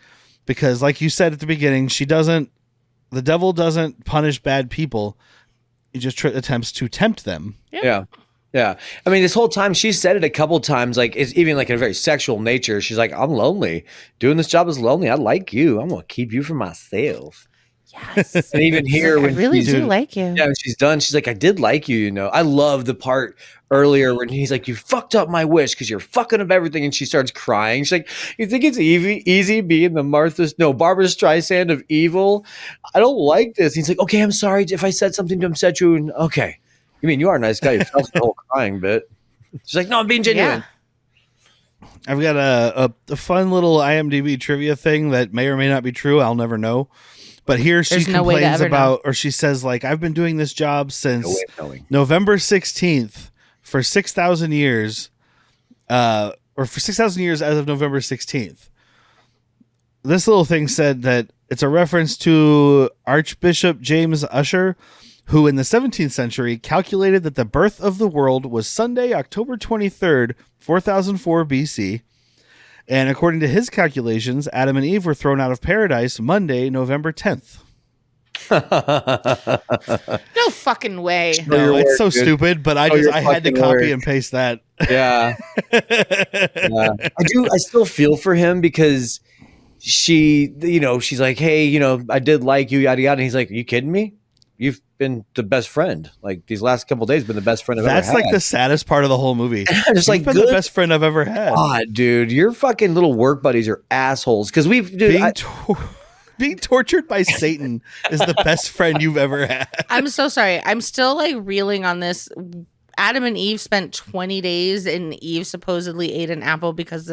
because, like you said at the beginning, the devil doesn't punish bad people. He just attempts to tempt them. Yeah. Yeah. I mean, this whole time she said it a couple times, like it's even like in a very sexual nature. She's like, I'm lonely. Doing this job is lonely. I like you. I'm gonna keep you for myself. Yes. And even here I when really she's, do like you. yeah, when she's done, she's like, I did like you, you know. I love the part earlier when he's like, you fucked up my wish because you're fucking up everything, and she starts crying. She's like, you think it's easy being the Barbara Streisand of evil? I don't like this. He's like, okay, I'm sorry if I said something to upset you. And okay. You mean you are a nice guy yourself, the whole crying bit. She's like, no, I'm being genuine. Yeah. I've got a fun little IMDb trivia thing that may or may not be true. I'll never know. But here she There's no way to complains ever know. about, or she says, like, I've been doing this job No since way of knowing. November 16th for 6,000 years, or for 6,000 years as of November 16th. This little thing said that it's a reference to Archbishop James Usher, who in the 17th century calculated that the birth of the world was Sunday, October 23rd, 4004 BC. And according to his calculations, Adam and Eve were thrown out of paradise Monday, November 10th. No fucking way. No, it's so stupid, but I had to copy and paste that. Yeah. Yeah. I still feel for him because she's like, hey, I did like you, yada, yada. And he's like, are you kidding me? You've been the best friend. Like these last couple of days, been the best friend I've ever had. That's like the saddest part of the whole movie. I'm just like, been the best friend I've ever had. God, dude, your fucking little work buddies are assholes. Because being tortured by Satan is the best friend you've ever had. I'm so sorry. I'm still like reeling on this. Adam and Eve spent 20 days and Eve supposedly ate an apple because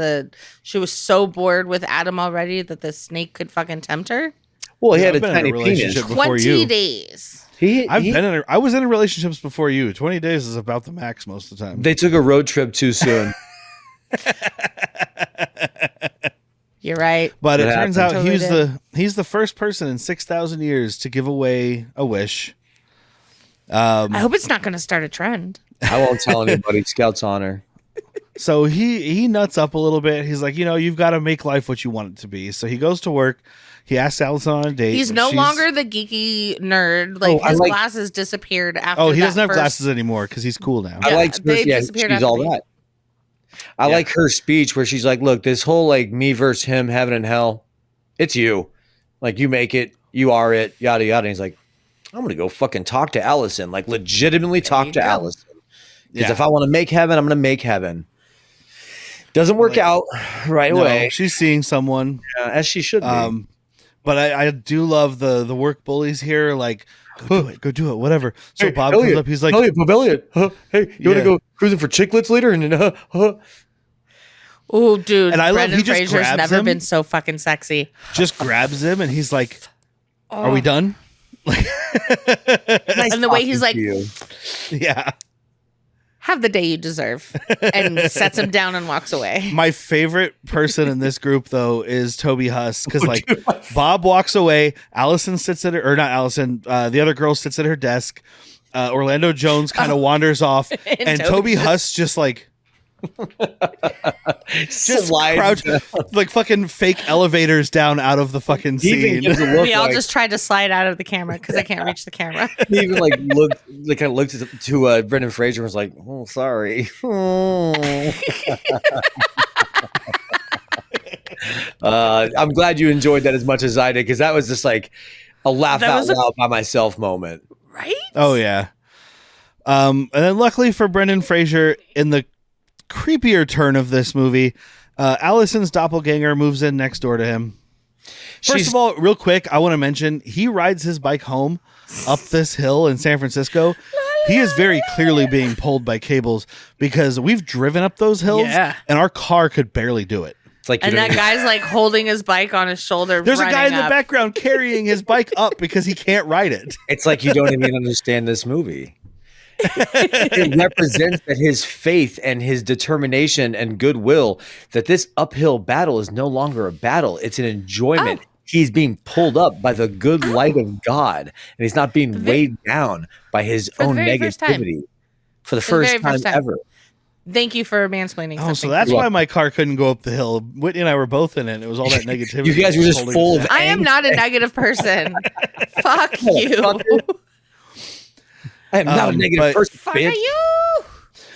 she was so bored with Adam already that the snake could fucking tempt her. Well, he had a tiny penis. 20 days. I was in relationships before you. 20 days is about the max most of the time. They took a road trip too soon. You're right. But it turns out he's the first person in 6,000 years to give away a wish. I hope it's not going to start a trend. I won't tell anybody. Scout's honor. So he nuts up a little bit. He's like, you've got to make life what you want it to be. So he goes to work. He asks Allison on a date. He's no longer the geeky nerd. Like his glasses disappeared after. Oh, he doesn't have glasses anymore because he's cool now. I like she's all that. I like her speech where she's like, "Look, this whole like me versus him, heaven and hell, it's you. Like you make it, you are it, yada yada." And he's like, "I'm gonna go fucking talk to Allison. Like legitimately talk to Allison. Because if I want to make heaven, I'm gonna make heaven." Doesn't work out right away. She's seeing someone, as she should be. But I do love the work bullies here. Like, go do it, whatever. So Bob comes up. He's like, Bob Elliott, hey, you want to go cruising for chiclets later? And oh, dude, and I love Brendan he just Fraser's grabs never him, been so fucking sexy. Just grabs him, and he's like, "Are we done?" Like, and the way he's like, yeah. Have the day you deserve, and sets him down and walks away. My favorite person in this group, though, is Toby Huss, because like Bob walks away, Allison sits at her, or not Allison, the other girl sits at her desk. Orlando Jones kind of wanders off, and Toby Huss just like just crouch like fucking fake elevators down out of the fucking scene. We all just tried to slide out of the camera because I can't reach the camera. He even like looked to Brendan Fraser and was like, "Oh, sorry." I'm glad you enjoyed that as much as I did because that was just like a laugh out loud by myself moment. Right? Oh yeah. And then luckily for Brendan Fraser, in the creepier turn of this movie, Allison's doppelganger moves in next door to him. First of all, real quick, I want to mention he rides his bike home up this hill in San Francisco. He is very clearly being pulled by cables because we've driven up those hills and our car could barely do it. It's like, and that guy's like holding his bike on his shoulder. There's a guy in the background carrying his bike up because he can't ride it. It's like you don't even understand this movie. It represents that his faith and his determination and goodwill that this uphill battle is no longer a battle. It's an enjoyment. He's being pulled up by the good light of God, and he's not being weighed down by his own negativity for the first time ever. Thank you for mansplaining. Oh, so that's why my car couldn't go up the hill. Whitney and I were both in it. It was all that negativity. You guys were just full of I am not a negative person. Fuck you. I am not a negative person, fuck bitch. You.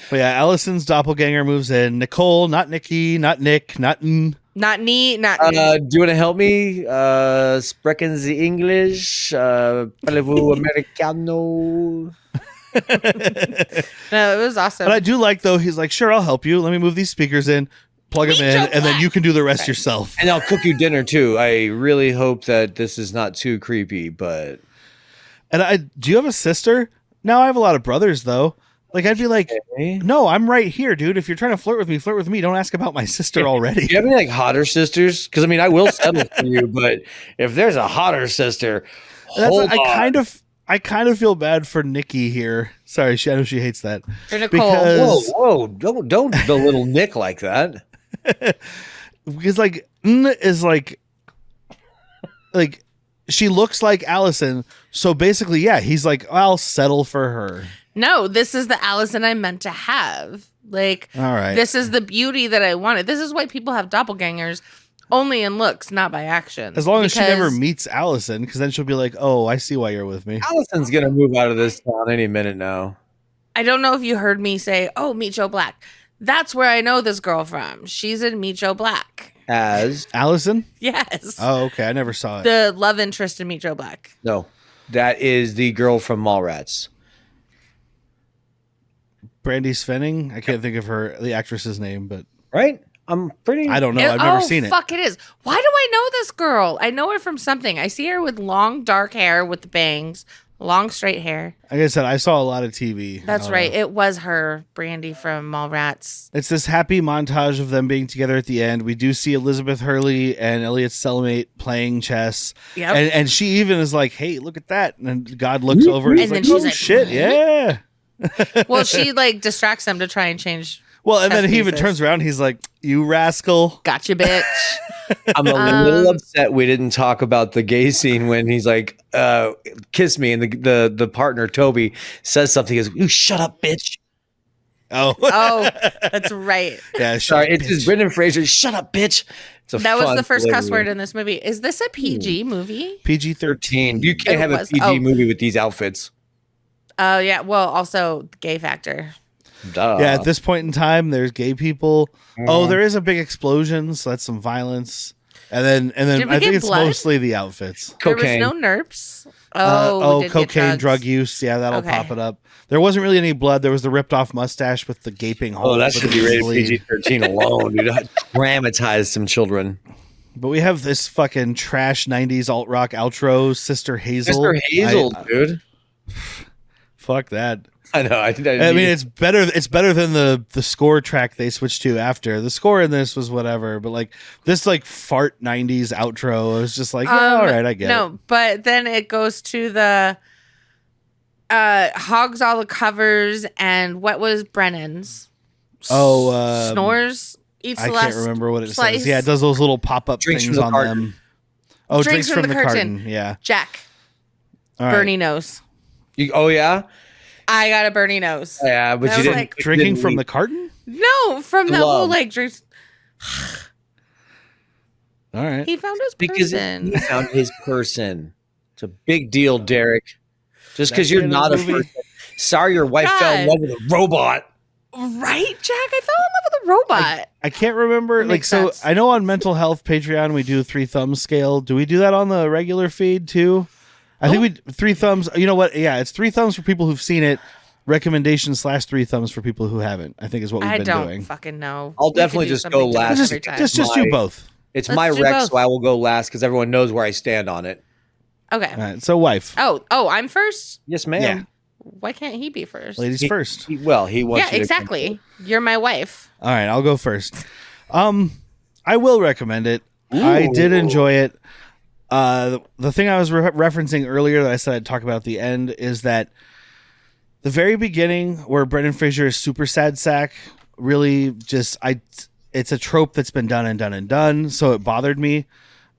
But yeah, Allison's doppelganger moves in. Nicole, not Nikki, not Nick, not N. Not me, not do you want to help me? Sprechen Sie English? Parlez-vous Americano? No, it was awesome. But I do like, though, he's like, sure, I'll help you. Let me move these speakers in, plug them in, and then you can do the rest yourself. And I'll cook you dinner, too. I really hope that this is not too creepy, but... And do you have a sister? No, I have a lot of brothers, though. Like, I'd be like, no, I'm right here, dude. If you're trying to flirt with me. Don't ask about my sister already. Do you have any, like, hotter sisters? Because, I mean, I will settle for you, but if there's a hotter sister, hold on. I kind of feel bad for Nikki here. Sorry, I know she hates that. For Nicole. Because, whoa, don't belittle Nick like that. Because, like, N is like she looks like Allison. So basically, yeah, he's like, I'll settle for her. No, this is the Allison I meant to have. Like, all right, this is the beauty that I wanted. This is why people have doppelgangers, only in looks, not by action. As long as she never meets Allison, because then she'll be like, oh, I see why you're with me. Allison's gonna move out of this town any minute now. I don't know if you heard me say, oh, Meet Joe Black. That's where I know this girl from. She's in Meet Joe Black. As Allison? Yes. Oh, okay. I never saw it. The love interest in Meet Joe Black. No, that is the girl from Mallrats. Brandy Svenning? I can't think of the actress's name, but right? I'm pretty. I don't know. I've never seen it. Fuck, it is. Why do I know this girl? I know her from something. I see her with long dark hair with the bangs, long straight hair. Like I said, I saw a lot of TV. That's right. It was her, Brandy from Mallrats. It's this happy montage of them being together at the end. We do see Elizabeth Hurley and Elliot's cellmate playing chess. Yep. And she even is like, hey, look at that. And God looks over and, and then like, she's oh, like, shit, yeah. Well, she like distracts them to try and change. Well, and then chess he even pieces. turns around. He's like, you rascal. Gotcha, bitch. I'm a little upset we didn't talk about the gay scene when he's like, kiss me. And the partner, Toby, says something. He goes, you shut up, bitch. Oh. Oh, that's right. Yeah, Sorry, it's just Brendan Fraser. Shut up, bitch. That was the first cuss word in this movie. Is this a PG movie? PG-13. You can't have a PG movie with these outfits. Oh, yeah. Well, also the gay factor. Duh. Yeah, at this point in time, there's gay people. Oh, there is a big explosion, so that's some violence. And then Did we I get think it's blood? mostly the outfits. Cocaine. There was no nerps. Oh, we did get cocaine, drugs. drug use. Yeah, that'll Okay. pop it up. There wasn't really any blood. There was the ripped off mustache with the gaping hole. Oh, that with should the be rated bleed. PG-13 alone, dude. Traumatize some children. But we have this fucking trash 90s alt rock outro, Sister Hazel. Mr. Hazel, dude. Fuck that. I know. I mean, it's better. It's better than the score track they switched to after. The score in this was whatever, but like this like fart 90s outro, I was just like, yeah, all right, I get it. No, but then it goes to the hogs all the covers, and what was Brennan's? Oh, snores. Eats I the can't last remember what it slice. says. Yeah, it does those little pop up Drinks things from the on carton. them. Oh, drinks from the carton. Yeah, Jack. all right. Bernie nose. Oh, yeah? I got a Bernie nose. Yeah, but I you was didn't. like- Drinking from the carton. No, from the whole Love. like drinks. All right. He found his Because person. he found his person. It's a big deal, Derek. Just because That's you're the end of not the a movie. person. Sorry, your wife fell in God. love with a robot. Right, Jack? I fell in love with a robot. I can't remember. That Like, makes so sense. I know on Mental Health Patreon we do 3 thumbs scale. Do we do that on the regular feed too? I think we 3 thumbs. You know what? Yeah, it's 3 thumbs for people who've seen it. Recommendations / 3 thumbs for people who haven't. I think is what we've I been don't doing. fucking know. I'll We could definitely do just something go different last. every time. Just My- do both. It's Let's my do rec, both. so I will go last because everyone knows where I stand on it. Okay. All right. So wife, Oh, I'm first. Yes, ma'am. Yeah. Why can't he be first? ladies first. He wants Yeah, you to exactly. You're my wife. All right, I'll go first. I will recommend it. I did enjoy it. The thing I was referencing earlier that I said I'd talk about at the end is that the very beginning where Brendan Fraser is super sad sack really just it's a trope that's been done and done and done, so it bothered me.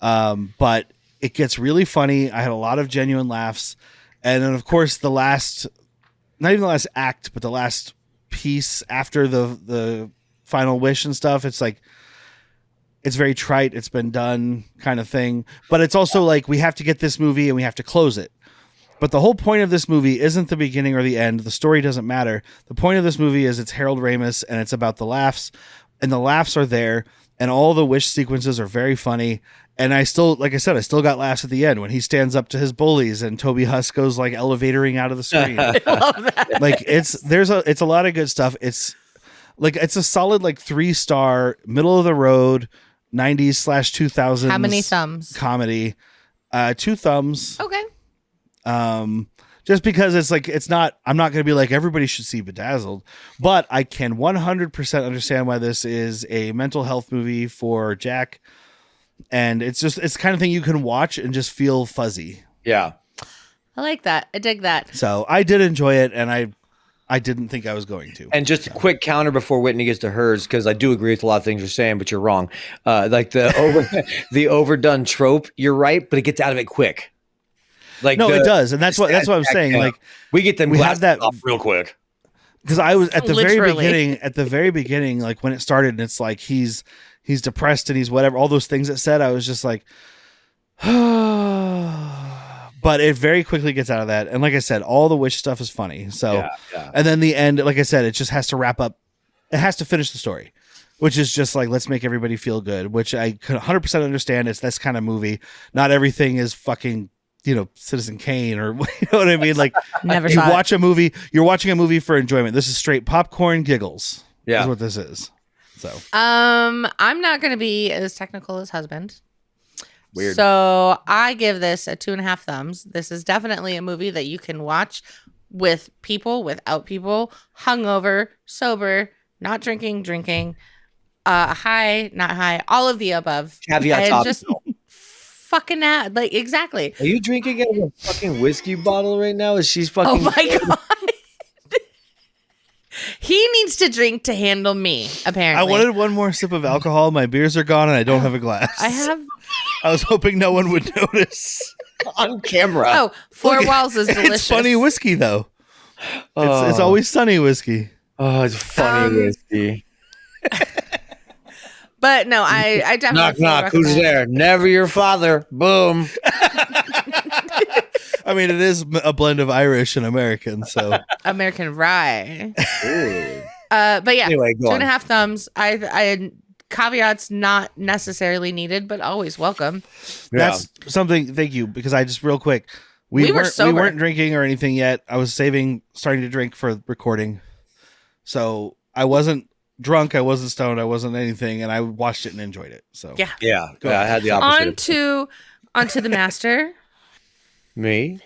But it gets really funny. I had a lot of genuine laughs. And then of course not even the last act, but the last piece after the final wish and stuff, it's like it's very trite, it's been done kind of thing, but it's also like we have to get this movie and we have to close it. But the whole point of this movie isn't the beginning or the end. The story doesn't matter. The point of this movie is it's Harold Ramis and it's about the laughs, and the laughs are there, and all the wish sequences are very funny. And I still, like I said, I still got laughs at the end when he stands up to his bullies and Toby Huss goes like elevatoring out of the screen. Love that. Like it's a lot of good stuff. It's a solid like 3-star middle of the road 90s / 2000s. How many thumbs? Comedy. 2 thumbs. Okay. Just because I'm not going to be like everybody should see Bedazzled, but I can 100% understand why this is a mental health movie for Jack. And it's the kind of thing you can watch and just feel fuzzy. Yeah. I like that. I dig that. So I did enjoy it, and I didn't think I was going to. And just a quick counter before Whitney gets to hers, because I do agree with a lot of things you're saying, but you're wrong. Like the overdone trope, you're right, but it gets out of it quick. Like No, it does, and that's what I'm saying. Like we get them we have glasses that off real quick. because I was at the very Literally. beginning. At the very beginning, like when it started, and it's like he's depressed and he's whatever. All those things it said, I was just like, but it very quickly gets out of that. And like I said, all the witch stuff is funny. So, and then the end, like I said, it just has to wrap up. It has to finish the story, which is just like, let's make everybody feel good, which I could 100% understand. It's this kind of movie. Not everything is fucking, Citizen Kane or you know what I mean? Like Never you saw it. watch a movie, you're watching a movie for enjoyment. This is straight popcorn giggles. Yeah. Is what this is. So, I'm not going to be as technical as husband. Weird. So I give this a 2.5 thumbs. This is definitely a movie that you can watch with people, without people, hungover, sober, not drinking, high, not high, all of the above. Caveat And just optional. fucking like exactly. Are you drinking out of a fucking whiskey bottle right now? Is she's fucking? Oh my god. He needs to drink to handle me, apparently. I wanted one more sip of alcohol. My beers are gone and I don't have a glass. I was hoping no one would notice. On camera. Oh, Four Walls is delicious. It's funny whiskey though. It's always sunny whiskey. Oh, it's funny whiskey. But no, I definitely Knock, knock. Who's there? Never your father. Boom. I mean, it is a blend of Irish and American, so American Rye. Ooh. But yeah, Anyway, go on. 2.5 thumbs. I caveats not necessarily needed, but always welcome. that's something. Thank you, because I just real quick, we were sober. weren't drinking or anything yet. I was starting to drink for recording, so I wasn't drunk, I wasn't stoned, I wasn't anything, and I watched it and enjoyed it. So Yeah. Yeah. I had the opposite. Onto the master. Me?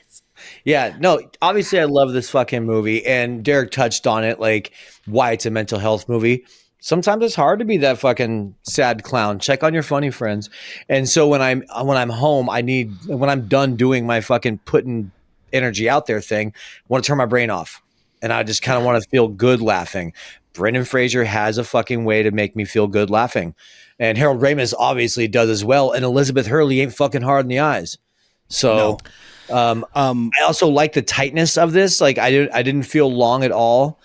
Yeah, no, obviously I love this fucking movie, and Derek touched on it, like why it's a mental health movie. Sometimes it's hard to be that fucking sad clown. Check on your funny friends. And so when I'm home, when I'm done doing my fucking putting energy out there thing, I want to turn my brain off. And I just kind of want to feel good laughing. Brendan Fraser has a fucking way to make me feel good laughing. And Harold Ramis obviously does as well. And Elizabeth Hurley ain't fucking hard in the eyes. So I also like the tightness of this. Like I didn't feel long at all.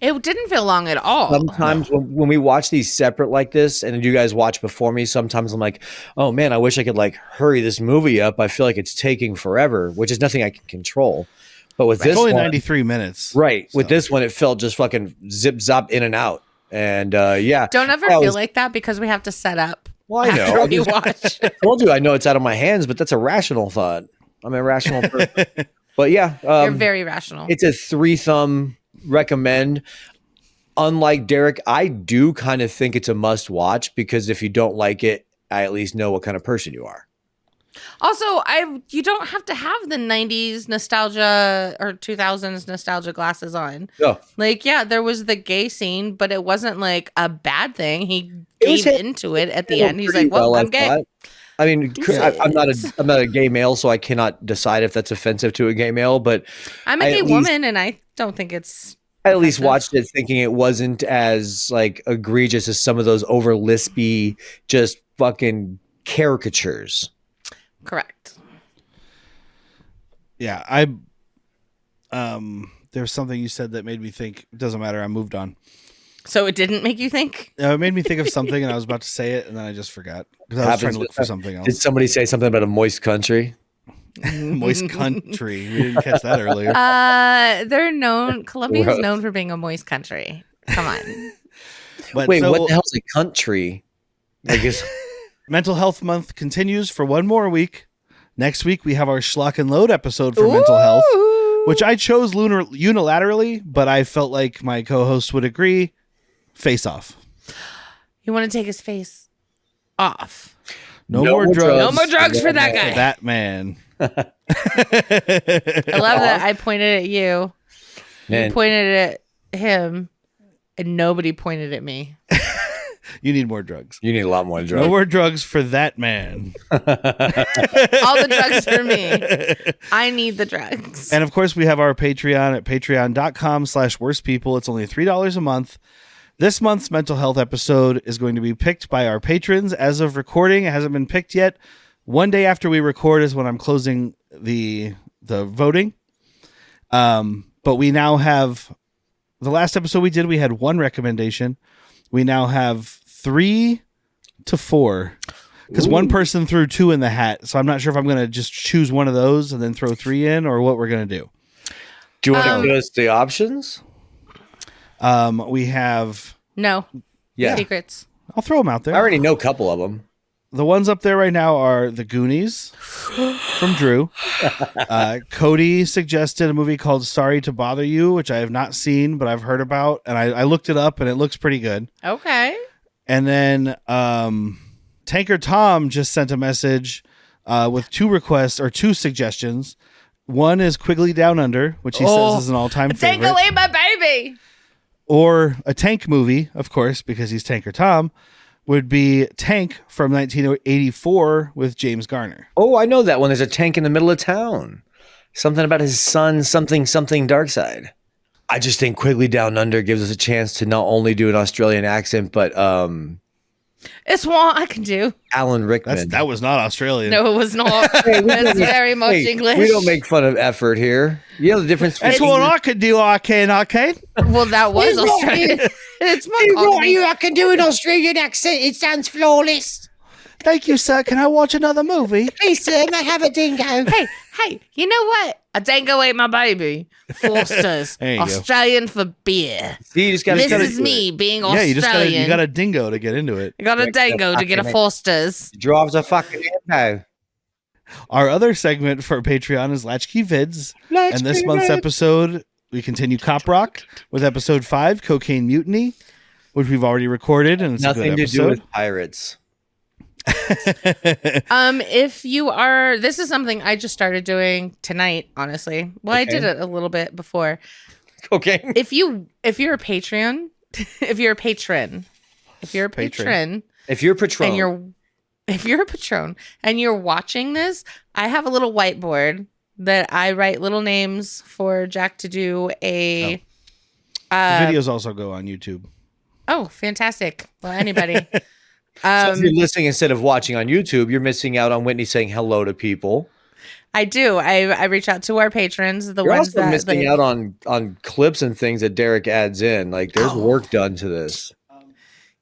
It didn't feel long at all. Sometimes when we watch these separate like this, and you guys watch before me, sometimes I'm like, oh man, I wish I could like hurry this movie up. I feel like it's taking forever, which is nothing I can control. But with this it's only one, 93 minutes. right? So. With this one, it felt just fucking zip zop in and out. And yeah, Don't ever feel like that because we have to set up. Well, I know. After we watch. I told you I know it's out of my hands, but that's a rational thought. I'm a rational person. But yeah, You're very rational. it's a 3-thumb recommend. Unlike Derek, I do kind of think it's a must watch because if you don't like it, I at least know what kind of person you are. Also, you don't have to have the 90s nostalgia or 2000s nostalgia glasses on. Yeah. Like, yeah, there was the gay scene, but it wasn't like a bad thing. He was gave into it at the end. He's Pretty like, well, I I'm gay. thought. I mean, I'm not a gay male, so I cannot decide if that's offensive to a gay male. But I'm a I gay at least- woman, and I don't think it's. I at least offensive. watched it thinking it wasn't as like egregious as some of those over lispy, just fucking caricatures. Correct. Yeah, there's something you said that made me think. It doesn't matter. I moved on. So it didn't make you think? It made me think of something, and I was about to say it, and then I just forgot because I was trying to look for something else. Did somebody say something about a moist country? Moist country. We didn't catch that earlier. They're known. Colombia's Gross. known for being a moist country. Come on. But Wait, so, what the hell's a country? I guess. Mental Health Month continues for one more week. Next week we have our Schlock and Load episode for mental health, which I chose unilaterally, but I felt like my co-host would agree. Face Off. You want to take his face off? No more drugs. No more drugs for that guy. For that man. I love that I pointed at you. Man. You pointed at him, and nobody pointed at me. You need more drugs. You need a lot more drugs. No more drugs for that man. All the drugs for me. I need the drugs. And of course, we have our Patreon at patreon.com/worstpeople. It's only $3 a month. This month's mental health episode is going to be picked by our patrons. As of recording, it hasn't been picked yet. One day after we record is when I'm closing the the voting. But we now have the last episode we did. We had 1 recommendation. We now have 3 to 4 because one person threw 2 in the hat. So I'm not sure if I'm going to just choose one of those and then throw 3 in, or what we're going to do. Do you want to give us the options? We have secrets. I'll throw them out there. I already know a couple of them. The ones up there right now are The Goonies from Drew. Cody suggested a movie called Sorry to Bother You, which I have not seen, but I've heard about. And I looked it up, and it looks pretty good. Okay. And then Tanker Tom just sent a message with 2 requests or 2 suggestions. One is Quigley Down Under, which he says is an all-time favorite. Take away my baby. Or a tank movie, of course, because he's Tanker Tom, would be Tank from 1984 with James Garner. Oh, I know that one. There's a tank in the middle of town. Something about his son, something dark side. I just think Quigley Down Under gives us a chance to not only do an Australian accent, but It's what I can do. Alan Rickman. That was not Australian. No, it was not. It's very much English. We don't make fun of effort here. You know the difference. That's what I could do, I can. Well, that was Australian. It's my I can do an Australian accent. It sounds flawless. Thank you, sir. Can I watch another movie? Please, sir, may I have a dingo? Hey, you know what? A dingo ate my baby. Foster's. There you go. Australian for beer. See, you just gotta, This is me being Australian. Yeah, you got a dingo to get into it. I got a dingo to get a Foster's. Drives a fucking dingo. Our other segment for Patreon is Latchkey Vids. And this month's episode, we continue Cop Rock with episode 5, Cocaine Mutiny, which we've already recorded. And it's Nothing a good to episode. do with pirates. If you are, this is something I just started doing tonight, honestly. Well, I did it a little bit before. Okay. If you're a Patreon, if you're a patron, If you're a patron, if you're a patron and you're watching this, I have a little whiteboard that I write little names for Jack to do a. The videos also go on YouTube. Oh, fantastic! Well, anybody. So if you're listening instead of watching on YouTube, you're missing out on Whitney saying hello to people. I do. I reach out to our patrons, the You're ones also that missing out on clips and things that Derek adds in. Like there's work done to this.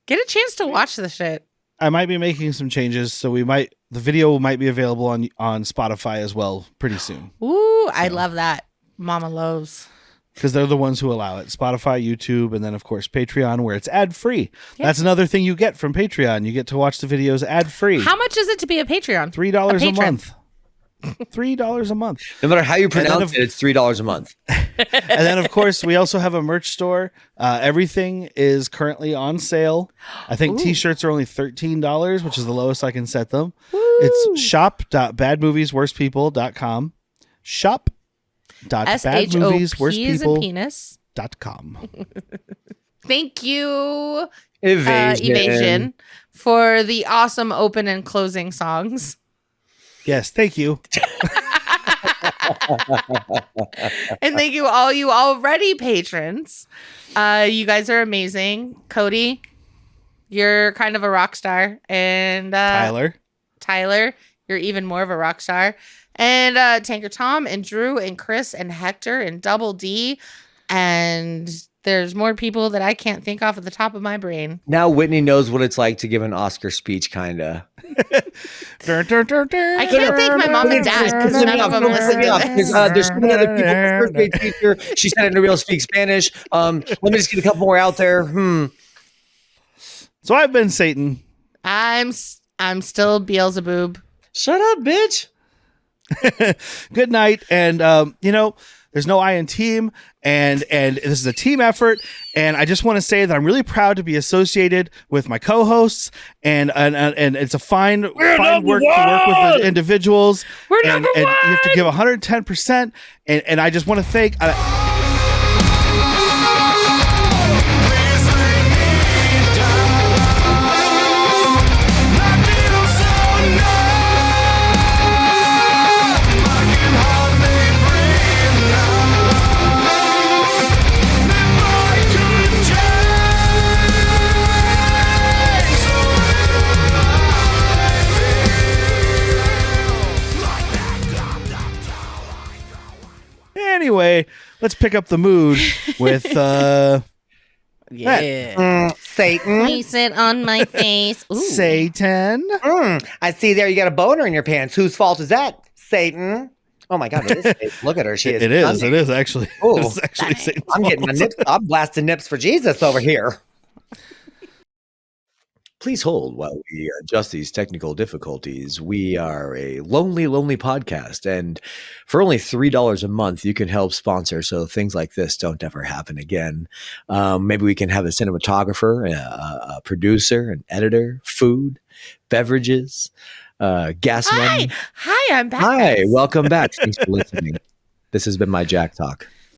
get a chance to watch the shit. I might be making some changes, so the video might be available on Spotify as well pretty soon. Ooh, I love that. Mama loves. Because they're the ones who allow it. Spotify, YouTube, and then, of course, Patreon, where it's ad-free. Yeah. That's another thing you get from Patreon. You get to watch the videos ad-free. How much is it to be a Patreon? $3 a month. $3 a month. No matter how you pronounce it, it's $3 a month. And then, of course, we also have a merch store. Everything is currently on sale. I think T-shirts are only $13, which is the lowest I can set them. Woo. It's shop.badmoviesworstpeople.com. shop.badmoviesworstpeople.com. Thank you, Evasion, for the awesome open and closing songs. Yes, thank you. And thank you all you already patrons. You guys are amazing. Cody, you're kind of a rock star. And Tyler, you're even more of a rock star. And Tanker Tom and Drew and Chris and Hector and Double D. And there's more people that I can't think off at the top of my brain. Now Whitney knows what it's like to give an Oscar speech, kind of. I can't thank my mom and dad because none of them listen to this. There's so many other people. First grade teacher. She said it in real speak Spanish. Let me just get a couple more out there. So I've been Satan. I'm still Beelzebub. Shut up, bitch. Good night. And there's no I in team, and this is a team effort. And I just want to say that I'm really proud to be associated with my co-hosts, and it's a fine work to work with the individuals. And you have to give 110%. And I just want to thank. anyway, let's pick up the mood with Yeah. Satan. Please sit on my face. Ooh. Satan. I see there you got a boner in your pants. Whose fault is that? Satan. Oh my God, it is Satan. Look at her. She is. It is. stunning. It is actually. Ooh. It's actually Satan's I'm getting my fault. nips. I'm blasting nips for Jesus over here. Please hold while we adjust these technical difficulties. We are a lonely, lonely podcast, and for only $3 a month, you can help sponsor so things like this don't ever happen again. Maybe we can have a cinematographer, a producer, an editor, food, beverages, gas money. Hi, I'm back. Hi, guys. welcome back. Thanks for listening. This has been my Jack Talk.